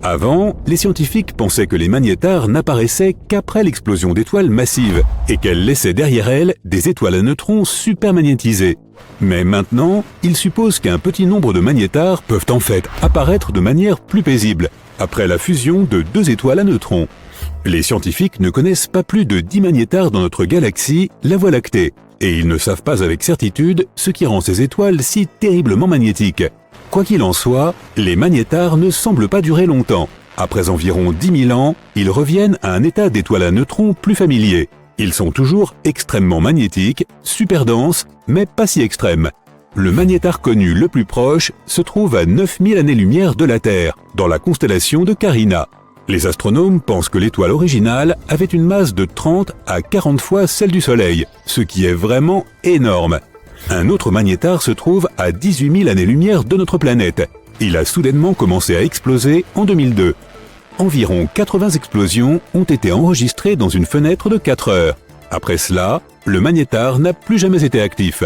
Speaker 2: Avant, les scientifiques pensaient que les magnétars n'apparaissaient qu'après l'explosion d'étoiles massives et qu'elles laissaient derrière elles des étoiles à neutrons supermagnétisées. Mais maintenant, ils supposent qu'un petit nombre de magnétars peuvent en fait apparaître de manière plus paisible, après la fusion de 2 étoiles à neutrons. Les scientifiques ne connaissent pas plus de 10 magnétars dans notre galaxie, la Voie lactée, et ils ne savent pas avec certitude ce qui rend ces étoiles si terriblement magnétiques. Quoi qu'il en soit, les magnétars ne semblent pas durer longtemps. Après environ 10 000 ans, ils reviennent à un état d'étoiles à neutrons plus familier. Ils sont toujours extrêmement magnétiques, super denses, mais pas si extrêmes. Le magnétar connu le plus proche se trouve à 9000 années-lumière de la Terre, dans la constellation de Carina. Les astronomes pensent que l'étoile originale avait une masse de 30 à 40 fois celle du Soleil, ce qui est vraiment énorme. Un autre magnétar se trouve à 18 000 années-lumière de notre planète. Il a soudainement commencé à exploser en 2002. Environ 80 explosions ont été enregistrées dans une fenêtre de 4 heures. Après cela, le magnétar n'a plus jamais été actif.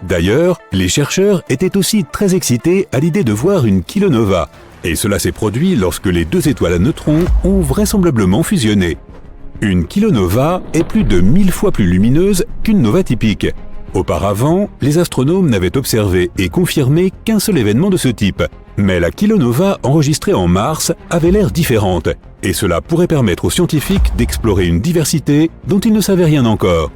Speaker 2: D'ailleurs, les chercheurs étaient aussi très excités à l'idée de voir une kilonova. Et cela s'est produit lorsque les 2 étoiles à neutrons ont vraisemblablement fusionné. Une kilonova est plus de 1000 fois plus lumineuse qu'une nova typique. Auparavant, les astronomes n'avaient observé et confirmé qu'un seul événement de ce type. Mais la kilonova enregistrée en Mars avait l'air différente, et cela pourrait permettre aux scientifiques d'explorer une diversité dont ils ne savaient rien encore.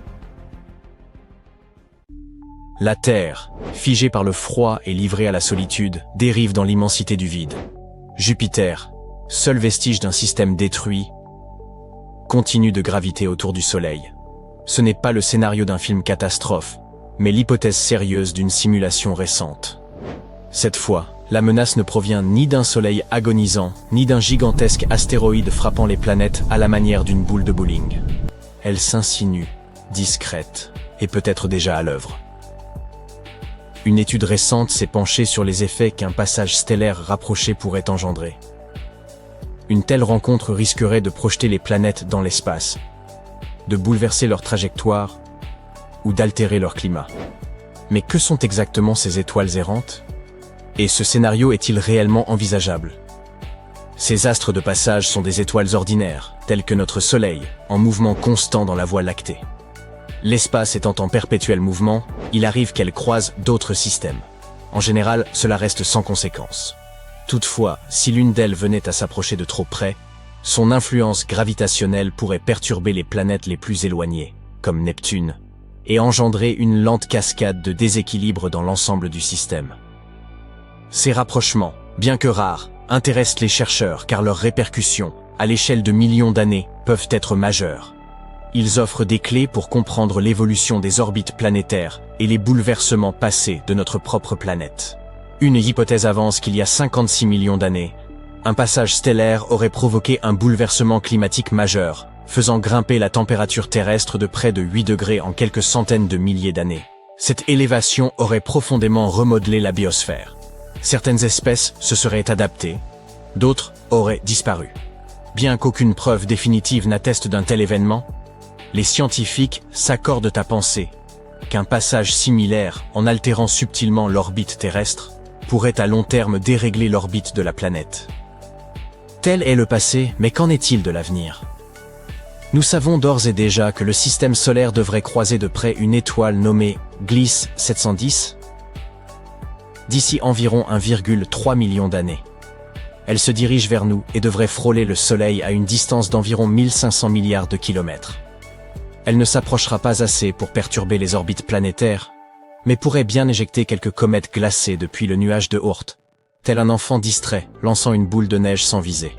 Speaker 1: La Terre, figée par le froid et livrée à la solitude, dérive dans l'immensité du vide. Jupiter, seul vestige d'un système détruit, continue de graviter autour du Soleil. Ce n'est pas le scénario d'un film catastrophe, mais l'hypothèse sérieuse d'une simulation récente. Cette fois, la menace ne provient ni d'un Soleil agonisant, ni d'un gigantesque astéroïde frappant les planètes à la manière d'une boule de bowling. Elle s'insinue, discrète, et peut-être déjà à l'œuvre. Une étude récente s'est penchée sur les effets qu'un passage stellaire rapproché pourrait engendrer. Une telle rencontre risquerait de projeter les planètes dans l'espace, de bouleverser leur trajectoire ou d'altérer leur climat. Mais que sont exactement ces étoiles errantes? Et ce scénario est-il réellement envisageable? Ces astres de passage sont des étoiles ordinaires, telles que notre Soleil, en mouvement constant dans la Voie lactée. L'espace étant en perpétuel mouvement, il arrive qu'elles croisent d'autres systèmes. En général, cela reste sans conséquence. Toutefois, si l'une d'elles venait à s'approcher de trop près, son influence gravitationnelle pourrait perturber les planètes les plus éloignées, comme Neptune, et engendrer une lente cascade de déséquilibre dans l'ensemble du système. Ces rapprochements, bien que rares, intéressent les chercheurs car leurs répercussions, à l'échelle de millions d'années, peuvent être majeures. Ils offrent des clés pour comprendre l'évolution des orbites planétaires et les bouleversements passés de notre propre planète. Une hypothèse avance qu'il y a 56 millions d'années, un passage stellaire aurait provoqué un bouleversement climatique majeur, faisant grimper la température terrestre de près de 8 degrés en quelques centaines de milliers d'années. Cette élévation aurait profondément remodelé la biosphère. Certaines espèces se seraient adaptées, d'autres auraient disparu. Bien qu'aucune preuve définitive n'atteste d'un tel événement, les scientifiques s'accordent à penser qu'un passage similaire, en altérant subtilement l'orbite terrestre, pourrait à long terme dérégler l'orbite de la planète. Tel est le passé, mais qu'en est-il de l'avenir? Nous savons d'ores et déjà que le système solaire devrait croiser de près une étoile nommée Gliese 710 d'ici environ 1,3 million d'années. Elle se dirige vers nous et devrait frôler le Soleil à une distance d'environ 1500 milliards de kilomètres. Elle ne s'approchera pas assez pour perturber les orbites planétaires, mais pourrait bien éjecter quelques comètes glacées depuis le nuage de Oort, tel un enfant distrait lançant une boule de neige sans visée.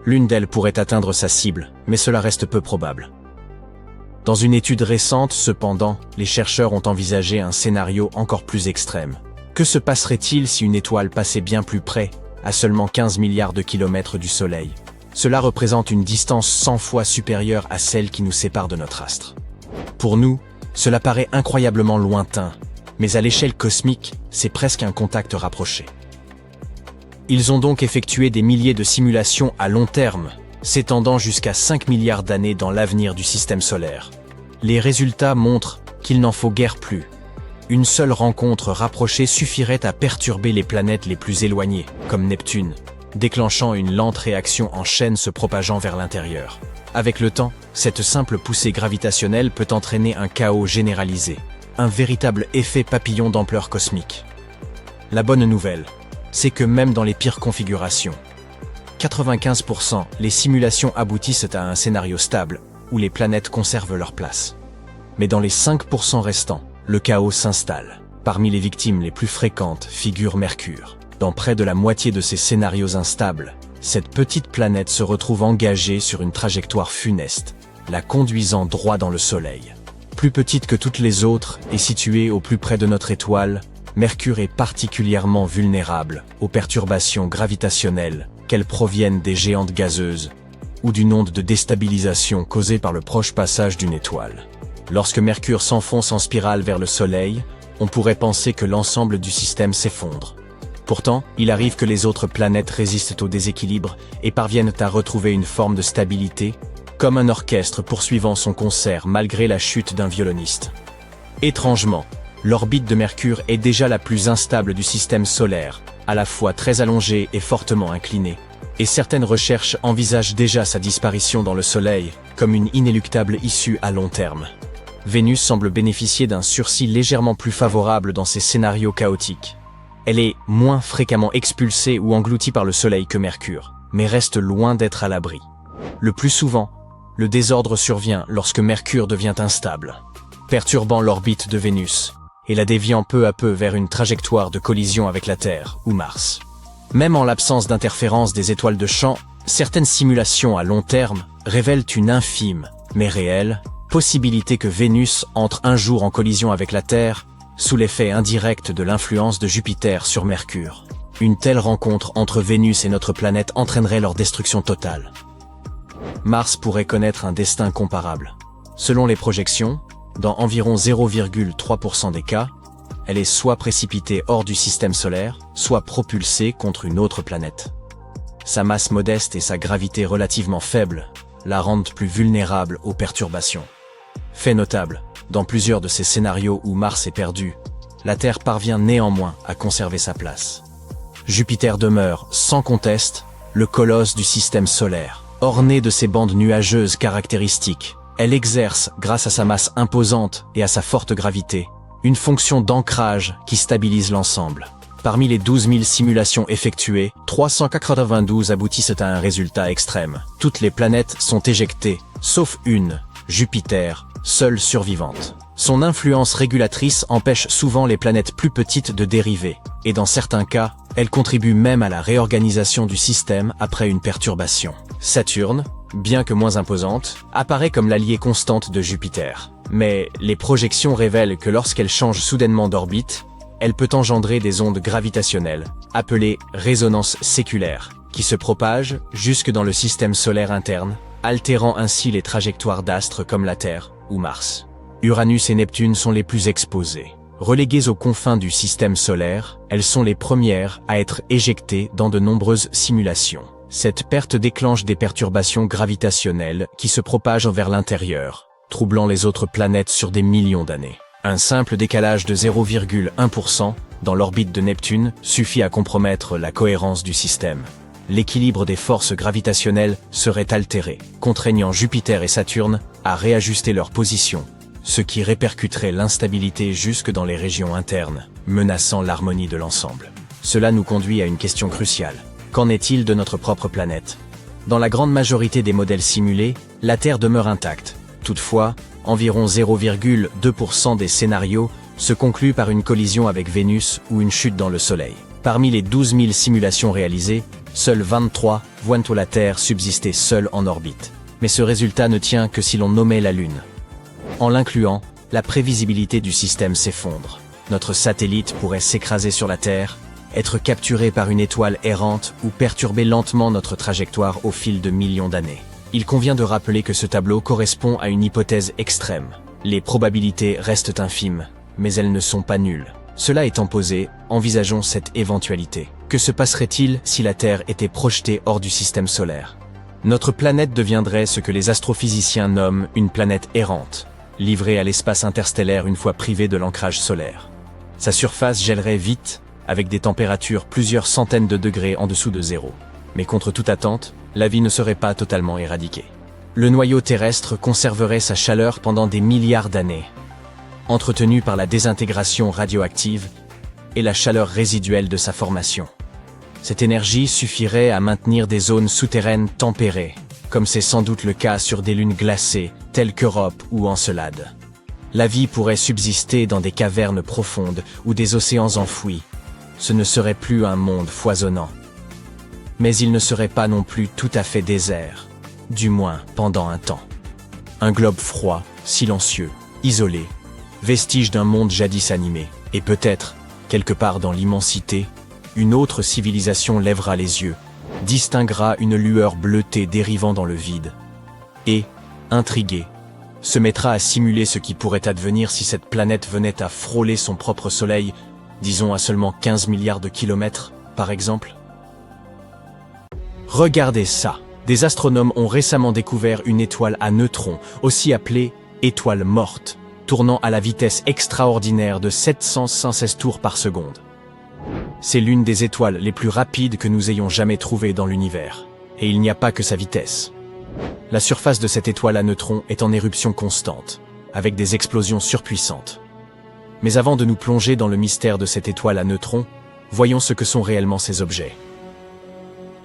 Speaker 1: L'une d'elles pourrait atteindre sa cible, mais cela reste peu probable. Dans une étude récente, cependant, les chercheurs ont envisagé un scénario encore plus extrême. Que se passerait-il si une étoile passait bien plus près, à seulement 15 milliards de kilomètres du Soleil? Cela représente une distance 100 fois supérieure à celle qui nous sépare de notre astre. Pour nous, cela paraît incroyablement lointain, mais à l'échelle cosmique, c'est presque un contact rapproché. Ils ont donc effectué des milliers de simulations à long terme, s'étendant jusqu'à 5 milliards d'années dans l'avenir du système solaire. Les résultats montrent qu'il n'en faut guère plus. Une seule rencontre rapprochée suffirait à perturber les planètes les plus éloignées, comme Neptune, déclenchant une lente réaction en chaîne se propageant vers l'intérieur. Avec le temps, cette simple poussée gravitationnelle peut entraîner un chaos généralisé, un véritable effet papillon d'ampleur cosmique. La bonne nouvelle, c'est que même dans les pires configurations, 95%, les simulations aboutissent à un scénario stable, où les planètes conservent leur place. Mais dans les 5% restants, le chaos s'installe. Parmi les victimes les plus fréquentes figure Mercure. Dans près de la moitié de ces scénarios instables, cette petite planète se retrouve engagée sur une trajectoire funeste, la conduisant droit dans le Soleil. Plus petite que toutes les autres et située au plus près de notre étoile, Mercure est particulièrement vulnérable aux perturbations gravitationnelles, qu'elles proviennent des géantes gazeuses ou d'une onde de déstabilisation causée par le proche passage d'une étoile. Lorsque Mercure s'enfonce en spirale vers le Soleil, on pourrait penser que l'ensemble du système s'effondre. Pourtant, il arrive que les autres planètes résistent au déséquilibre et parviennent à retrouver une forme de stabilité, comme un orchestre poursuivant son concert malgré la chute d'un violoniste. Étrangement, l'orbite de Mercure est déjà la plus instable du système solaire, à la fois très allongée et fortement inclinée, et certaines recherches envisagent déjà sa disparition dans le Soleil, comme une inéluctable issue à long terme. Vénus semble bénéficier d'un sursis légèrement plus favorable dans ces scénarios chaotiques. Elle est moins fréquemment expulsée ou engloutie par le Soleil que Mercure, mais reste loin d'être à l'abri. Le plus souvent, le désordre survient lorsque Mercure devient instable, perturbant l'orbite de Vénus et la déviant peu à peu vers une trajectoire de collision avec la Terre ou Mars. Même en l'absence d'interférence des étoiles de champ, certaines simulations à long terme révèlent une infime, mais réelle, possibilité que Vénus entre un jour en collision avec la Terre sous l'effet indirect de l'influence de Jupiter sur Mercure. Une telle rencontre entre Vénus et notre planète entraînerait leur destruction totale. Mars pourrait connaître un destin comparable. Selon les projections, dans environ 0,3% des cas, elle est soit précipitée hors du système solaire, soit propulsée contre une autre planète. Sa masse modeste et sa gravité relativement faible la rendent plus vulnérable aux perturbations. Fait notable, dans plusieurs de ces scénarios où Mars est perdu, la Terre parvient néanmoins à conserver sa place. Jupiter demeure, sans conteste, le colosse du système solaire. Ornée de ses bandes nuageuses caractéristiques, elle exerce, grâce à sa masse imposante et à sa forte gravité, une fonction d'ancrage qui stabilise l'ensemble. Parmi les 12 000 simulations effectuées, 392 aboutissent à un résultat extrême. Toutes les planètes sont éjectées, sauf une, Jupiter, seule survivante. Son influence régulatrice empêche souvent les planètes plus petites de dériver, et dans certains cas, elle contribue même à la réorganisation du système après une perturbation. Saturne, bien que moins imposante, apparaît comme l'alliée constante de Jupiter. Mais les projections révèlent que lorsqu'elle change soudainement d'orbite, elle peut engendrer des ondes gravitationnelles, appelées résonances séculaires, qui se propagent jusque dans le système solaire interne, altérant ainsi les trajectoires d'astres comme la Terre ou Mars. Uranus et Neptune sont les plus exposées. Reléguées aux confins du système solaire, elles sont les premières à être éjectées dans de nombreuses simulations. Cette perte déclenche des perturbations gravitationnelles qui se propagent vers l'intérieur, troublant les autres planètes sur des millions d'années. Un simple décalage de 0,1% dans l'orbite de Neptune suffit à compromettre la cohérence du système. L'équilibre des forces gravitationnelles serait altéré, contraignant Jupiter et Saturne à réajuster leur position, ce qui répercuterait l'instabilité jusque dans les régions internes, menaçant l'harmonie de l'ensemble. Cela nous conduit à une question cruciale. Qu'en est-il de notre propre planète? Dans la grande majorité des modèles simulés, la Terre demeure intacte. Toutefois, environ 0,2% des scénarios se concluent par une collision avec Vénus ou une chute dans le Soleil. Parmi les 12 000 simulations réalisées, seules 23 voient la Terre subsister seule en orbite. Mais ce résultat ne tient que si l'on nommait la Lune. En l'incluant, la prévisibilité du système s'effondre. Notre satellite pourrait s'écraser sur la Terre, être capturé par une étoile errante ou perturber lentement notre trajectoire au fil de millions d'années. Il convient de rappeler que ce tableau correspond à une hypothèse extrême. Les probabilités restent infimes, mais elles ne sont pas nulles. Cela étant posé, envisageons cette éventualité. Que se passerait-il si la Terre était projetée hors du système solaire? Notre planète deviendrait ce que les astrophysiciens nomment une planète errante, livrée à l'espace interstellaire une fois privée de l'ancrage solaire. Sa surface gèlerait vite, avec des températures plusieurs centaines de degrés en dessous de zéro. Mais contre toute attente, la vie ne serait pas totalement éradiquée. Le noyau terrestre conserverait sa chaleur pendant des milliards d'années, entretenu par la désintégration radioactive et la chaleur résiduelle de sa formation. Cette énergie suffirait à maintenir des zones souterraines tempérées, comme c'est sans doute le cas sur des lunes glacées telles qu'Europe ou Encelade. La vie pourrait subsister dans des cavernes profondes ou des océans enfouis. Ce ne serait plus un monde foisonnant. Mais il ne serait pas non plus tout à fait désert, du moins pendant un temps. Un globe froid, silencieux, isolé, vestige d'un monde jadis animé, et peut-être, quelque part dans l'immensité, une autre civilisation lèvera les yeux, distinguera une lueur bleutée dérivant dans le vide, et, intriguée, se mettra à simuler ce qui pourrait advenir si cette planète venait à frôler son propre soleil, disons à seulement 15 milliards de kilomètres, par exemple. Regardez ça! Des astronomes ont récemment découvert une étoile à neutrons, aussi appelée étoile morte, tournant à la vitesse extraordinaire de 716 tours par seconde. C'est l'une des étoiles les plus rapides que nous ayons jamais trouvées dans l'univers. Et il n'y a pas que sa vitesse. La surface de cette étoile à neutrons est en éruption constante, avec des explosions surpuissantes. Mais avant de nous plonger dans le mystère de cette étoile à neutrons, voyons ce que sont réellement ces objets.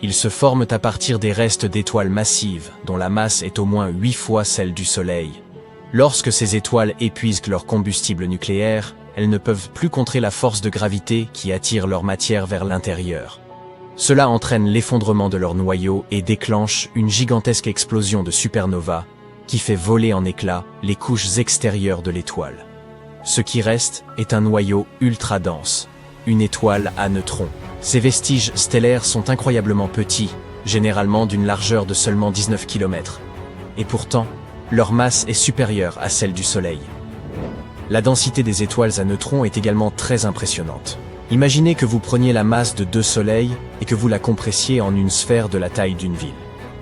Speaker 1: Ils se forment à partir des restes d'étoiles massives, dont la masse est au moins 8 fois celle du Soleil. Lorsque ces étoiles épuisent leur combustible nucléaire, elles ne peuvent plus contrer la force de gravité qui attire leur matière vers l'intérieur. Cela entraîne l'effondrement de leur noyau et déclenche une gigantesque explosion de supernova qui fait voler en éclats les couches extérieures de l'étoile. Ce qui reste est un noyau ultra dense, une étoile à neutrons. Ces vestiges stellaires sont incroyablement petits, généralement d'une largeur de seulement 19 km. Et pourtant, leur masse est supérieure à celle du Soleil. La densité des étoiles à neutrons est également très impressionnante. Imaginez que vous preniez la masse de 2 soleils et que vous la compressiez en une sphère de la taille d'une ville.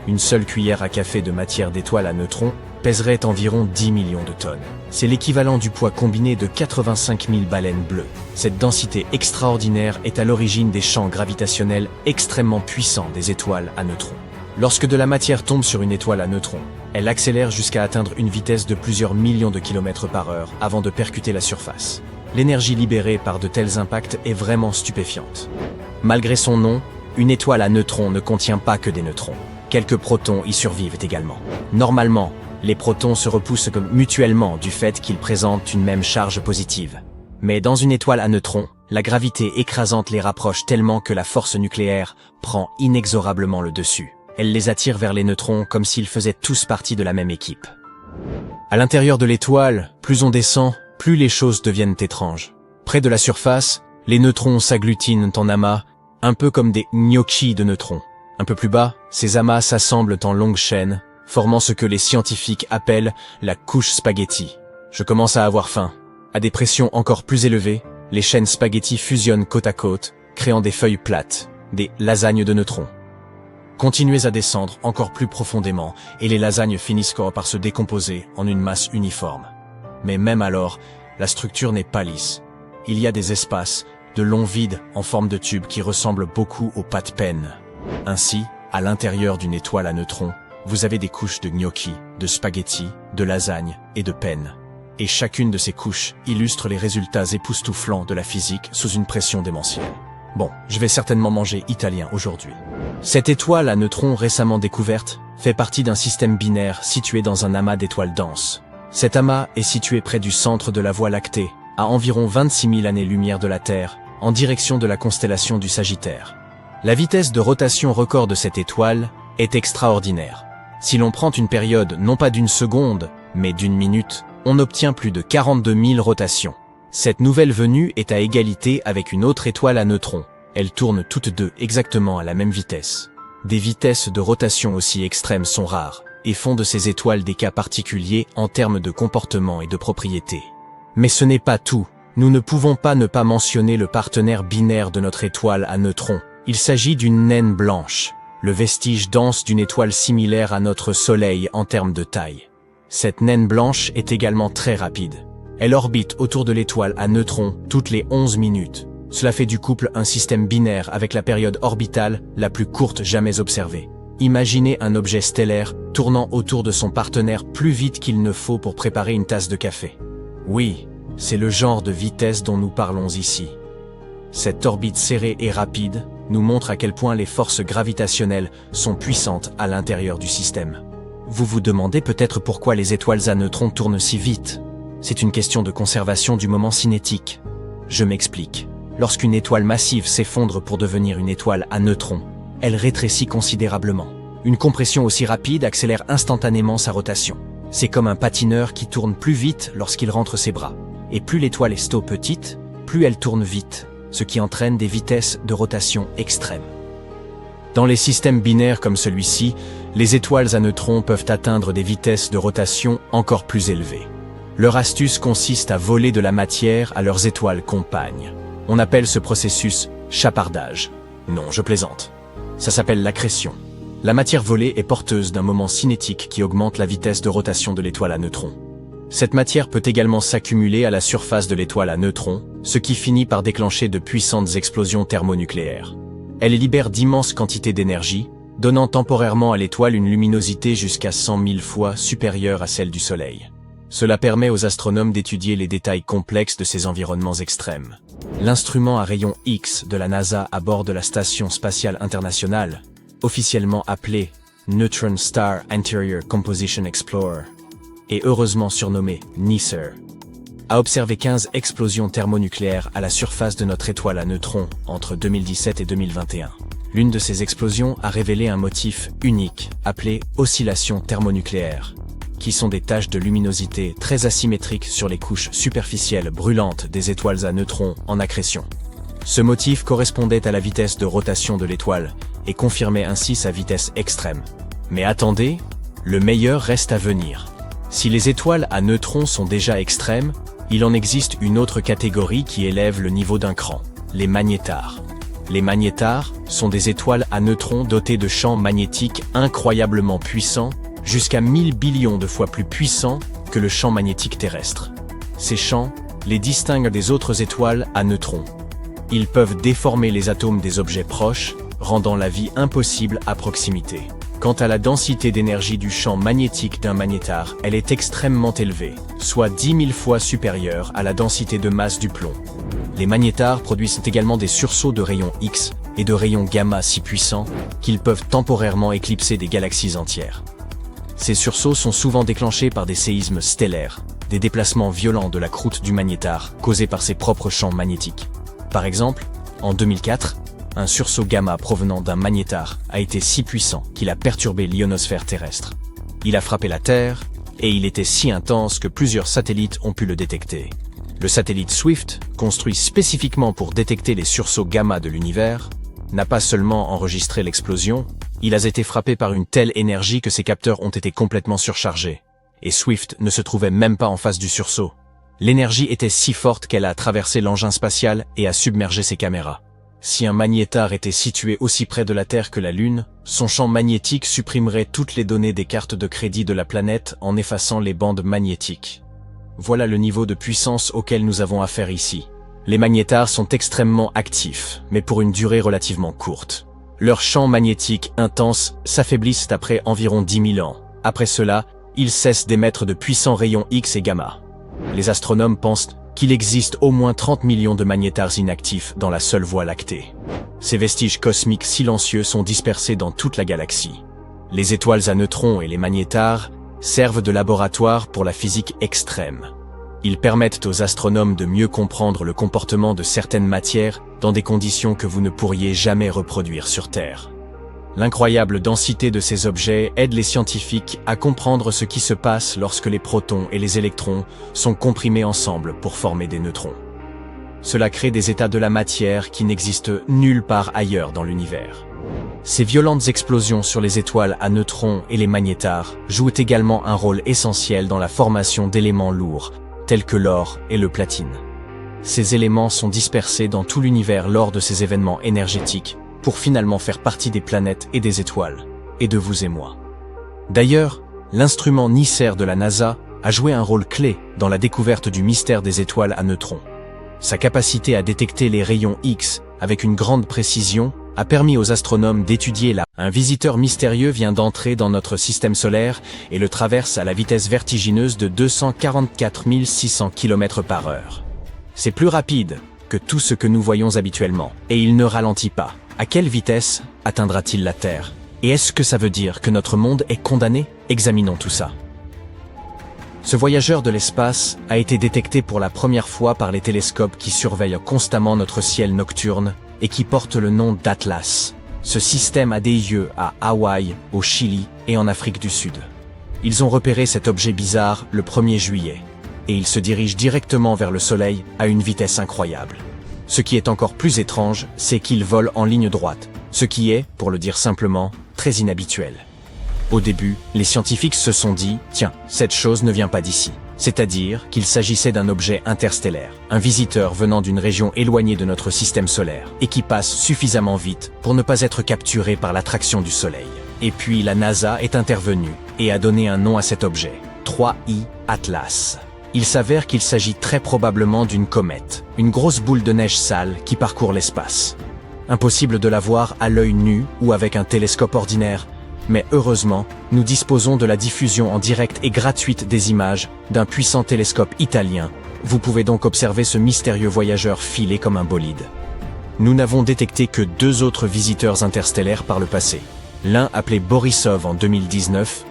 Speaker 1: Une seule cuillère à café de matière d'étoile à neutrons pèserait environ 10 millions de tonnes. C'est l'équivalent du poids combiné de 85 000 baleines bleues. Cette densité extraordinaire est à l'origine des champs gravitationnels extrêmement puissants des étoiles à neutrons. Lorsque de la matière tombe sur une étoile à neutrons, elle accélère jusqu'à atteindre une vitesse de plusieurs millions de kilomètres par heure avant de percuter la surface. L'énergie libérée par de tels impacts est vraiment stupéfiante. Malgré son nom, une étoile à neutrons ne contient pas que des neutrons. Quelques protons y survivent également. Normalement, les protons se repoussent mutuellement du fait qu'ils présentent une même charge positive. Mais dans une étoile à neutrons, la gravité écrasante les rapproche tellement que la force nucléaire prend inexorablement le dessus. Elle les attire vers les neutrons comme s'ils faisaient tous partie de la même équipe. À l'intérieur de l'étoile, plus on descend, plus les choses deviennent étranges. Près de la surface, les neutrons s'agglutinent en amas, un peu comme des gnocchis de neutrons. Un peu plus bas, ces amas s'assemblent en longues chaînes, formant ce que les scientifiques appellent la couche spaghetti. Je commence à avoir faim. À des pressions encore plus élevées, les chaînes spaghetti fusionnent côte à côte, créant des feuilles plates, des lasagnes de neutrons. Continuez à descendre encore plus profondément et les lasagnes finissent par se décomposer en une masse uniforme. Mais même alors, la structure n'est pas lisse. Il y a des espaces, de longs vides en forme de tube qui ressemblent beaucoup aux pâtes pennes. Ainsi, à l'intérieur d'une étoile à neutrons, vous avez des couches de gnocchi, de spaghettis, de lasagnes et de pennes. Et chacune de ces couches illustre les résultats époustouflants de la physique sous une pression démentielle. Bon, je vais certainement manger italien aujourd'hui. Cette étoile à neutrons récemment découverte fait partie d'un système binaire situé dans un amas d'étoiles denses. Cet amas est situé près du centre de la Voie lactée, à environ 26 000 années-lumière de la Terre, en direction de la constellation du Sagittaire. La vitesse de rotation record de cette étoile est extraordinaire. Si l'on prend une période non pas d'une seconde, mais d'une minute, on obtient plus de 42 000 rotations. Cette nouvelle venue est à égalité avec une autre étoile à neutrons. Elles tournent toutes deux exactement à la même vitesse. Des vitesses de rotation aussi extrêmes sont rares, et font de ces étoiles des cas particuliers en termes de comportement et de propriétés. Mais ce n'est pas tout. Nous ne pouvons pas ne pas mentionner le partenaire binaire de notre étoile à neutrons. Il s'agit d'une naine blanche, le vestige dense d'une étoile similaire à notre Soleil en termes de taille. Cette naine blanche est également très rapide. Elle orbite autour de l'étoile à neutrons toutes les 11 minutes, Cela fait du couple un système binaire avec la période orbitale la plus courte jamais observée. Imaginez un objet stellaire tournant autour de son partenaire plus vite qu'il ne faut pour préparer une tasse de café. Oui, c'est le genre de vitesse dont nous parlons ici. Cette orbite serrée et rapide nous montre à quel point les forces gravitationnelles sont puissantes à l'intérieur du système. Vous vous demandez peut-être pourquoi les étoiles à neutrons tournent si vite. C'est une question de conservation du moment cinétique. Je m'explique. Lorsqu'une étoile massive s'effondre pour devenir une étoile à neutrons, elle rétrécit considérablement. Une compression aussi rapide accélère instantanément sa rotation. C'est comme un patineur qui tourne plus vite lorsqu'il rentre ses bras. Et plus l'étoile est petite, plus elle tourne vite, ce qui entraîne des vitesses de rotation extrêmes. Dans les systèmes binaires comme celui-ci, les étoiles à neutrons peuvent atteindre des vitesses de rotation encore plus élevées. Leur astuce consiste à voler de la matière à leurs étoiles compagnes. On appelle ce processus chapardage. Non, je plaisante. Ça s'appelle l'accrétion. La matière volée est porteuse d'un moment cinétique qui augmente la vitesse de rotation de l'étoile à neutrons. Cette matière peut également s'accumuler à la surface de l'étoile à neutrons, ce qui finit par déclencher de puissantes explosions thermonucléaires. Elle libère d'immenses quantités d'énergie, donnant temporairement à l'étoile une luminosité jusqu'à 100 000 fois supérieure à celle du Soleil. Cela permet aux astronomes d'étudier les détails complexes de ces environnements extrêmes. L'instrument à rayons X de la NASA à bord de la Station spatiale internationale, officiellement appelé Neutron Star Interior Composition Explorer, et heureusement surnommé NICER, a observé 15 explosions thermonucléaires à la surface de notre étoile à neutrons entre 2017 et 2021. L'une de ces explosions a révélé un motif unique appelé oscillations thermonucléaires, qui sont des taches de luminosité très asymétriques sur les couches superficielles brûlantes des étoiles à neutrons en accrétion. Ce motif correspondait à la vitesse de rotation de l'étoile et confirmait ainsi sa vitesse extrême. Mais attendez, le meilleur reste à venir. Si les étoiles à neutrons sont déjà extrêmes, il en existe une autre catégorie qui élève le niveau d'un cran, les magnétars. Les magnétars sont des étoiles à neutrons dotées de champs magnétiques incroyablement puissants, jusqu'à 1000 billions de fois plus puissants que le champ magnétique terrestre. Ces champs les distinguent des autres étoiles à neutrons. Ils peuvent déformer les atomes des objets proches, rendant la vie impossible à proximité. Quant à la densité d'énergie du champ magnétique d'un magnétar, elle est extrêmement élevée, soit 10 000 fois supérieure à la densité de masse du plomb. Les magnétars produisent également des sursauts de rayons X et de rayons gamma si puissants qu'ils peuvent temporairement éclipser des galaxies entières. Ces sursauts sont souvent déclenchés par des séismes stellaires, des déplacements violents de la croûte du magnétar causés par ses propres champs magnétiques. Par exemple, en 2004, un sursaut gamma provenant d'un magnétar a été si puissant qu'il a perturbé l'ionosphère terrestre. Il a frappé la Terre, et il était si intense que plusieurs satellites ont pu le détecter. Le satellite Swift, construit spécifiquement pour détecter les sursauts gamma de l'univers, n'a pas seulement enregistré l'explosion, il a été frappé par une telle énergie que ses capteurs ont été complètement surchargés. Et Swift ne se trouvait même pas en face du sursaut. L'énergie était si forte qu'elle a traversé l'engin spatial et a submergé ses caméras. Si un magnétar était situé aussi près de la Terre que la Lune, son champ magnétique supprimerait toutes les données des cartes de crédit de la planète en effaçant les bandes magnétiques. Voilà le niveau de puissance auquel nous avons affaire ici. Les magnétars sont extrêmement actifs, mais pour une durée relativement courte. Leurs champs magnétiques intenses s'affaiblissent après environ 10 000 ans. Après cela, ils cessent d'émettre de puissants rayons X et gamma. Les astronomes pensent qu'il existe au moins 30 millions de magnétars inactifs dans la seule Voie lactée. Ces vestiges cosmiques silencieux sont dispersés dans toute la galaxie. Les étoiles à neutrons et les magnétars servent de laboratoire pour la physique extrême. Ils permettent aux astronomes de mieux comprendre le comportement de certaines matières dans des conditions que vous ne pourriez jamais reproduire sur Terre. L'incroyable densité de ces objets aide les scientifiques à comprendre ce qui se passe lorsque les protons et les électrons sont comprimés ensemble pour former des neutrons. Cela crée des états de la matière qui n'existent nulle part ailleurs dans l'univers. Ces violentes explosions sur les étoiles à neutrons et les magnétars jouent également un rôle essentiel dans la formation d'éléments lourds, tels que l'or et le platine. Ces éléments sont dispersés dans tout l'univers lors de ces événements énergétiques, pour finalement faire partie des planètes et des étoiles, et de vous et moi. D'ailleurs, l'instrument NICER de la NASA a joué un rôle clé dans la découverte du mystère des étoiles à neutrons. Sa capacité à détecter les rayons X avec une grande précision a permis aux astronomes d'étudier un visiteur mystérieux vient d'entrer dans notre système solaire et le traverse à la vitesse vertigineuse de 244 600 km/h. C'est plus rapide que tout ce que nous voyons habituellement, et il ne ralentit pas. À quelle vitesse atteindra-t-il la Terre? Et est-ce que ça veut dire que notre monde est condamné? Examinons tout ça. Ce voyageur de l'espace a été détecté pour la première fois par les télescopes qui surveillent constamment notre ciel nocturne et qui portent le nom d'Atlas. Ce système a des yeux à Hawaï, au Chili et en Afrique du Sud. Ils ont repéré cet objet bizarre le 1er juillet, et il se dirige directement vers le Soleil à une vitesse incroyable. Ce qui est encore plus étrange, c'est qu'il vole en ligne droite, ce qui est, pour le dire simplement, très inhabituel. Au début, les scientifiques se sont dit « Tiens, cette chose ne vient pas d'ici ». C'est-à-dire qu'il s'agissait d'un objet interstellaire, un visiteur venant d'une région éloignée de notre système solaire, et qui passe suffisamment vite pour ne pas être capturé par l'attraction du Soleil. Et puis la NASA est intervenue et a donné un nom à cet objet, 3I Atlas. Il s'avère qu'il s'agit très probablement d'une comète, une grosse boule de neige sale qui parcourt l'espace. Impossible de la voir à l'œil nu ou avec un télescope ordinaire, mais heureusement, nous disposons de la diffusion en direct et gratuite des images d'un puissant télescope italien. Vous pouvez donc observer ce mystérieux voyageur filer comme un bolide. Nous n'avons détecté que 2 autres visiteurs interstellaires par le passé. L'un appelé Borisov en 2019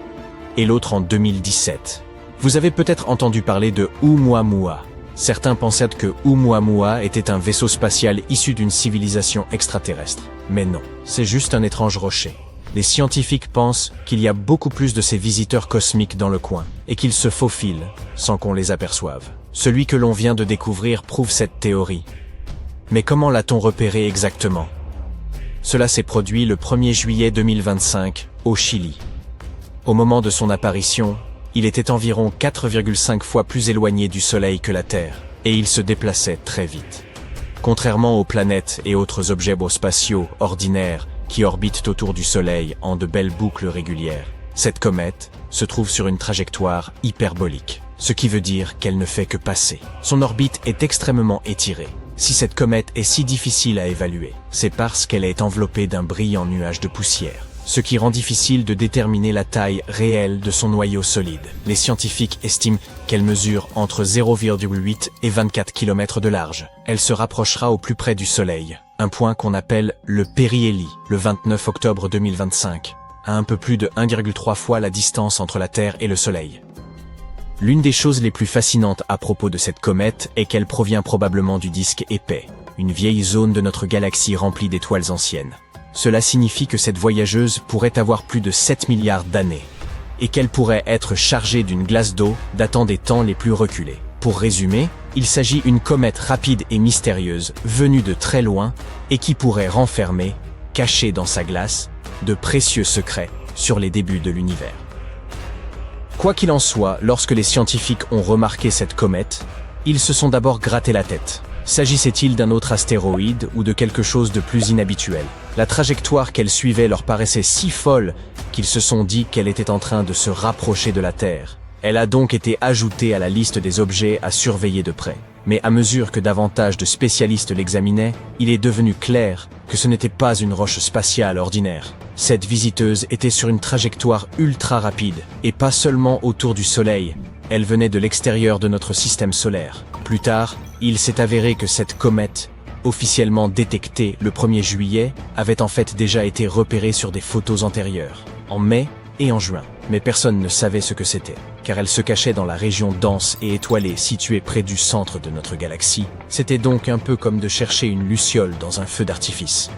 Speaker 1: et l'autre en 2017. Vous avez peut-être entendu parler de Oumuamua. Certains pensaient que Oumuamua était un vaisseau spatial issu d'une civilisation extraterrestre. Mais non, c'est juste un étrange rocher. Les scientifiques pensent qu'il y a beaucoup plus de ces visiteurs cosmiques dans le coin, et qu'ils se faufilent sans qu'on les aperçoive. Celui que l'on vient de découvrir prouve cette théorie. Mais comment l'a-t-on repéré exactement? Cela s'est produit le 1er juillet 2025, au Chili. Au moment de son apparition, il était environ 4,5 fois plus éloigné du Soleil que la Terre, et il se déplaçait très vite. Contrairement aux planètes et autres objets spatiaux ordinaires, qui orbitent autour du Soleil en de belles boucles régulières, cette comète se trouve sur une trajectoire hyperbolique, ce qui veut dire qu'elle ne fait que passer. Son orbite est extrêmement étirée. Si cette comète est si difficile à évaluer, c'est parce qu'elle est enveloppée d'un brillant nuage de poussière, ce qui rend difficile de déterminer la taille réelle de son noyau solide. Les scientifiques estiment qu'elle mesure entre 0,8 et 24 km de large. Elle se rapprochera au plus près du Soleil, un point qu'on appelle le périhélie, le 29 octobre 2025, à un peu plus de 1,3 fois la distance entre la Terre et le Soleil. L'une des choses les plus fascinantes à propos de cette comète est qu'elle provient probablement du disque épais, une vieille zone de notre galaxie remplie d'étoiles anciennes. Cela signifie que cette voyageuse pourrait avoir plus de 7 milliards d'années, et qu'elle pourrait être chargée d'une glace d'eau datant des temps les plus reculés. Pour résumer, il s'agit d'une comète rapide et mystérieuse, venue de très loin, et qui pourrait renfermer, caché dans sa glace, de précieux secrets sur les débuts de l'univers. Quoi qu'il en soit, lorsque les scientifiques ont remarqué cette comète, ils se sont d'abord gratté la tête. S'agissait-il d'un autre astéroïde ou de quelque chose de plus inhabituel? La trajectoire qu'elle suivait leur paraissait si folle qu'ils se sont dit qu'elle était en train de se rapprocher de la Terre. Elle a donc été ajoutée à la liste des objets à surveiller de près. Mais à mesure que davantage de spécialistes l'examinaient, il est devenu clair que ce n'était pas une roche spatiale ordinaire. Cette visiteuse était sur une trajectoire ultra rapide, et pas seulement autour du Soleil, elle venait de l'extérieur de notre système solaire. Plus tard, il s'est avéré que cette comète, officiellement détectée le 1er juillet, avait en fait déjà été repérée sur des photos antérieures, en mai et en juin. Mais personne ne savait ce que c'était, car elle se cachait dans la région dense et étoilée située près du centre de notre galaxie. C'était donc un peu comme de chercher une luciole dans un feu d'artifice.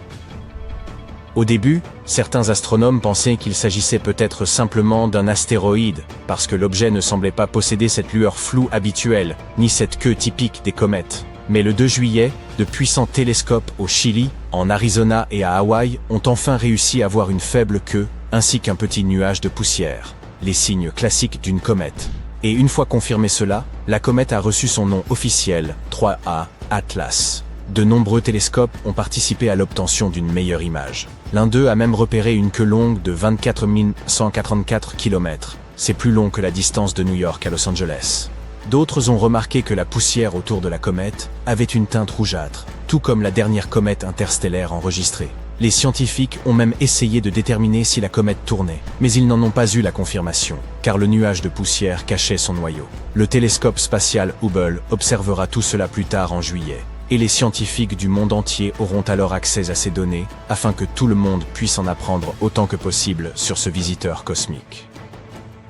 Speaker 1: Au début, certains astronomes pensaient qu'il s'agissait peut-être simplement d'un astéroïde, parce que l'objet ne semblait pas posséder cette lueur floue habituelle, ni cette queue typique des comètes. Mais le 2 juillet, de puissants télescopes au Chili, en Arizona et à Hawaï ont enfin réussi à voir une faible queue, ainsi qu'un petit nuage de poussière, les signes classiques d'une comète. Et une fois confirmé cela, la comète a reçu son nom officiel, 3A Atlas. De nombreux télescopes ont participé à l'obtention d'une meilleure image. L'un d'eux a même repéré une queue longue de 24 144 km. C'est plus long que la distance de New York à Los Angeles. D'autres ont remarqué que la poussière autour de la comète avait une teinte rougeâtre, tout comme la dernière comète interstellaire enregistrée. Les scientifiques ont même essayé de déterminer si la comète tournait, mais ils n'en ont pas eu la confirmation, car le nuage de poussière cachait son noyau. Le télescope spatial Hubble observera tout cela plus tard en juillet, et les scientifiques du monde entier auront alors accès à ces données, afin que tout le monde puisse en apprendre autant que possible sur ce visiteur cosmique.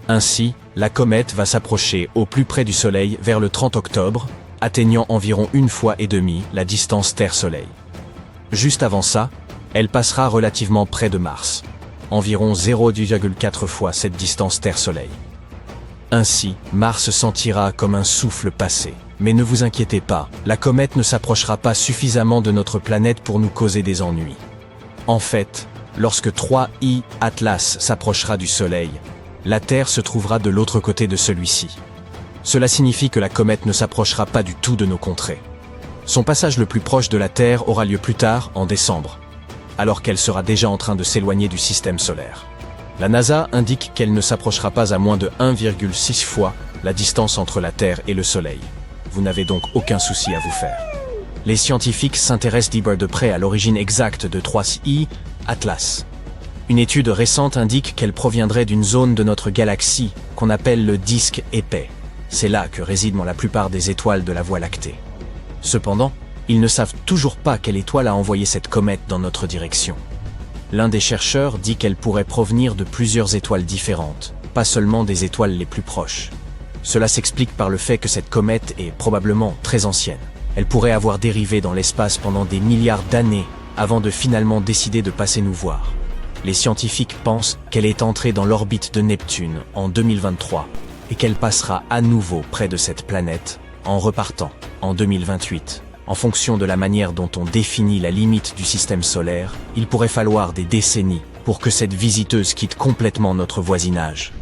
Speaker 1: Ainsi, la comète va s'approcher au plus près du Soleil vers le 30 octobre, atteignant environ 1,5 fois la distance Terre-Soleil. Juste avant ça, elle passera relativement près de Mars, environ 0,4 fois cette distance Terre-Soleil. Ainsi, Mars sentira comme un souffle passé. Mais ne vous inquiétez pas, la comète ne s'approchera pas suffisamment de notre planète pour nous causer des ennuis. En fait, lorsque 3I Atlas s'approchera du Soleil, la Terre se trouvera de l'autre côté de celui-ci. Cela signifie que la comète ne s'approchera pas du tout de nos contrées. Son passage le plus proche de la Terre aura lieu plus tard, en décembre, alors qu'elle sera déjà en train de s'éloigner du système solaire. La NASA indique qu'elle ne s'approchera pas à moins de 1,6 fois la distance entre la Terre et le Soleil. Vous n'avez donc aucun souci à vous faire. Les scientifiques s'intéressent de près à l'origine exacte de 3I Atlas. Une étude récente indique qu'elle proviendrait d'une zone de notre galaxie qu'on appelle le disque épais. C'est là que résident la plupart des étoiles de la Voie lactée. Cependant, ils ne savent toujours pas quelle étoile a envoyé cette comète dans notre direction. L'un des chercheurs dit qu'elle pourrait provenir de plusieurs étoiles différentes, pas seulement des étoiles les plus proches. Cela s'explique par le fait que cette comète est probablement très ancienne. Elle pourrait avoir dérivé dans l'espace pendant des milliards d'années avant de finalement décider de passer nous voir. Les scientifiques pensent qu'elle est entrée dans l'orbite de Neptune en 2023 et qu'elle passera à nouveau près de cette planète en repartant en 2028. En fonction de la manière dont on définit la limite du système solaire, il pourrait falloir des décennies pour que cette visiteuse quitte complètement notre voisinage.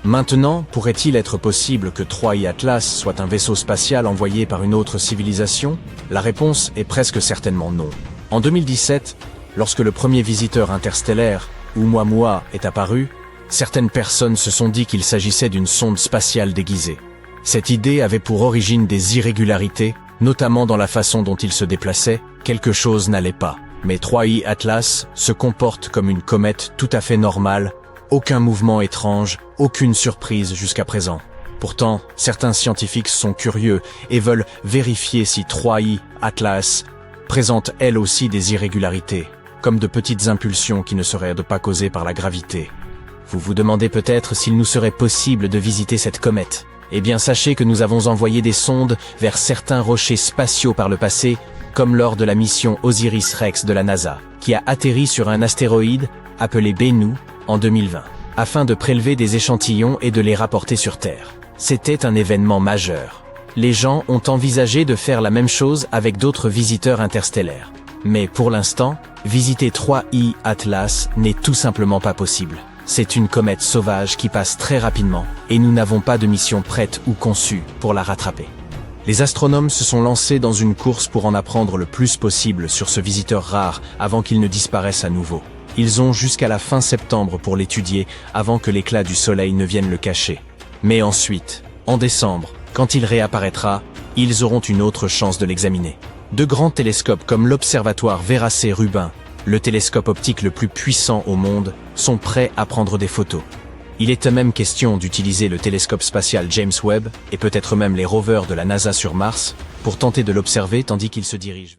Speaker 1: Maintenant, pourrait-il être possible que 3I Atlas soit un vaisseau spatial envoyé par une autre civilisation? La réponse est presque certainement non. En 2017, lorsque le premier visiteur interstellaire, Oumuamua, est apparu, certaines personnes se sont dit qu'il s'agissait d'une sonde spatiale déguisée. Cette idée avait pour origine des irrégularités, notamment dans la façon dont il se déplaçait. Quelque chose n'allait pas. Mais 3I Atlas se comporte comme une comète tout à fait normale, aucun mouvement étrange, aucune surprise jusqu'à présent. Pourtant, certains scientifiques sont curieux et veulent vérifier si 3I Atlas présente elle aussi des irrégularités, comme de petites impulsions qui ne seraient pas causées par la gravité. Vous vous demandez peut-être s'il nous serait possible de visiter cette comète. Eh bien, sachez que nous avons envoyé des sondes vers certains rochers spatiaux par le passé, comme lors de la mission Osiris-Rex de la NASA, qui a atterri sur un astéroïde appelé Bennu en 2020, afin de prélever des échantillons et de les rapporter sur Terre. C'était un événement majeur. Les gens ont envisagé de faire la même chose avec d'autres visiteurs interstellaires. Mais pour l'instant, visiter 3I Atlas n'est tout simplement pas possible. C'est une comète sauvage qui passe très rapidement, et nous n'avons pas de mission prête ou conçue pour la rattraper. Les astronomes se sont lancés dans une course pour en apprendre le plus possible sur ce visiteur rare avant qu'il ne disparaisse à nouveau. Ils ont jusqu'à la fin septembre pour l'étudier avant que l'éclat du soleil ne vienne le cacher. Mais ensuite, en décembre, quand il réapparaîtra, ils auront une autre chance de l'examiner. De grands télescopes comme l'observatoire Vera C. Rubin, le télescope optique le plus puissant au monde, sont prêts à prendre des photos. Il est même question d'utiliser le télescope spatial James Webb et peut-être même les rovers de la NASA sur Mars pour tenter de l'observer tandis qu'il se dirige.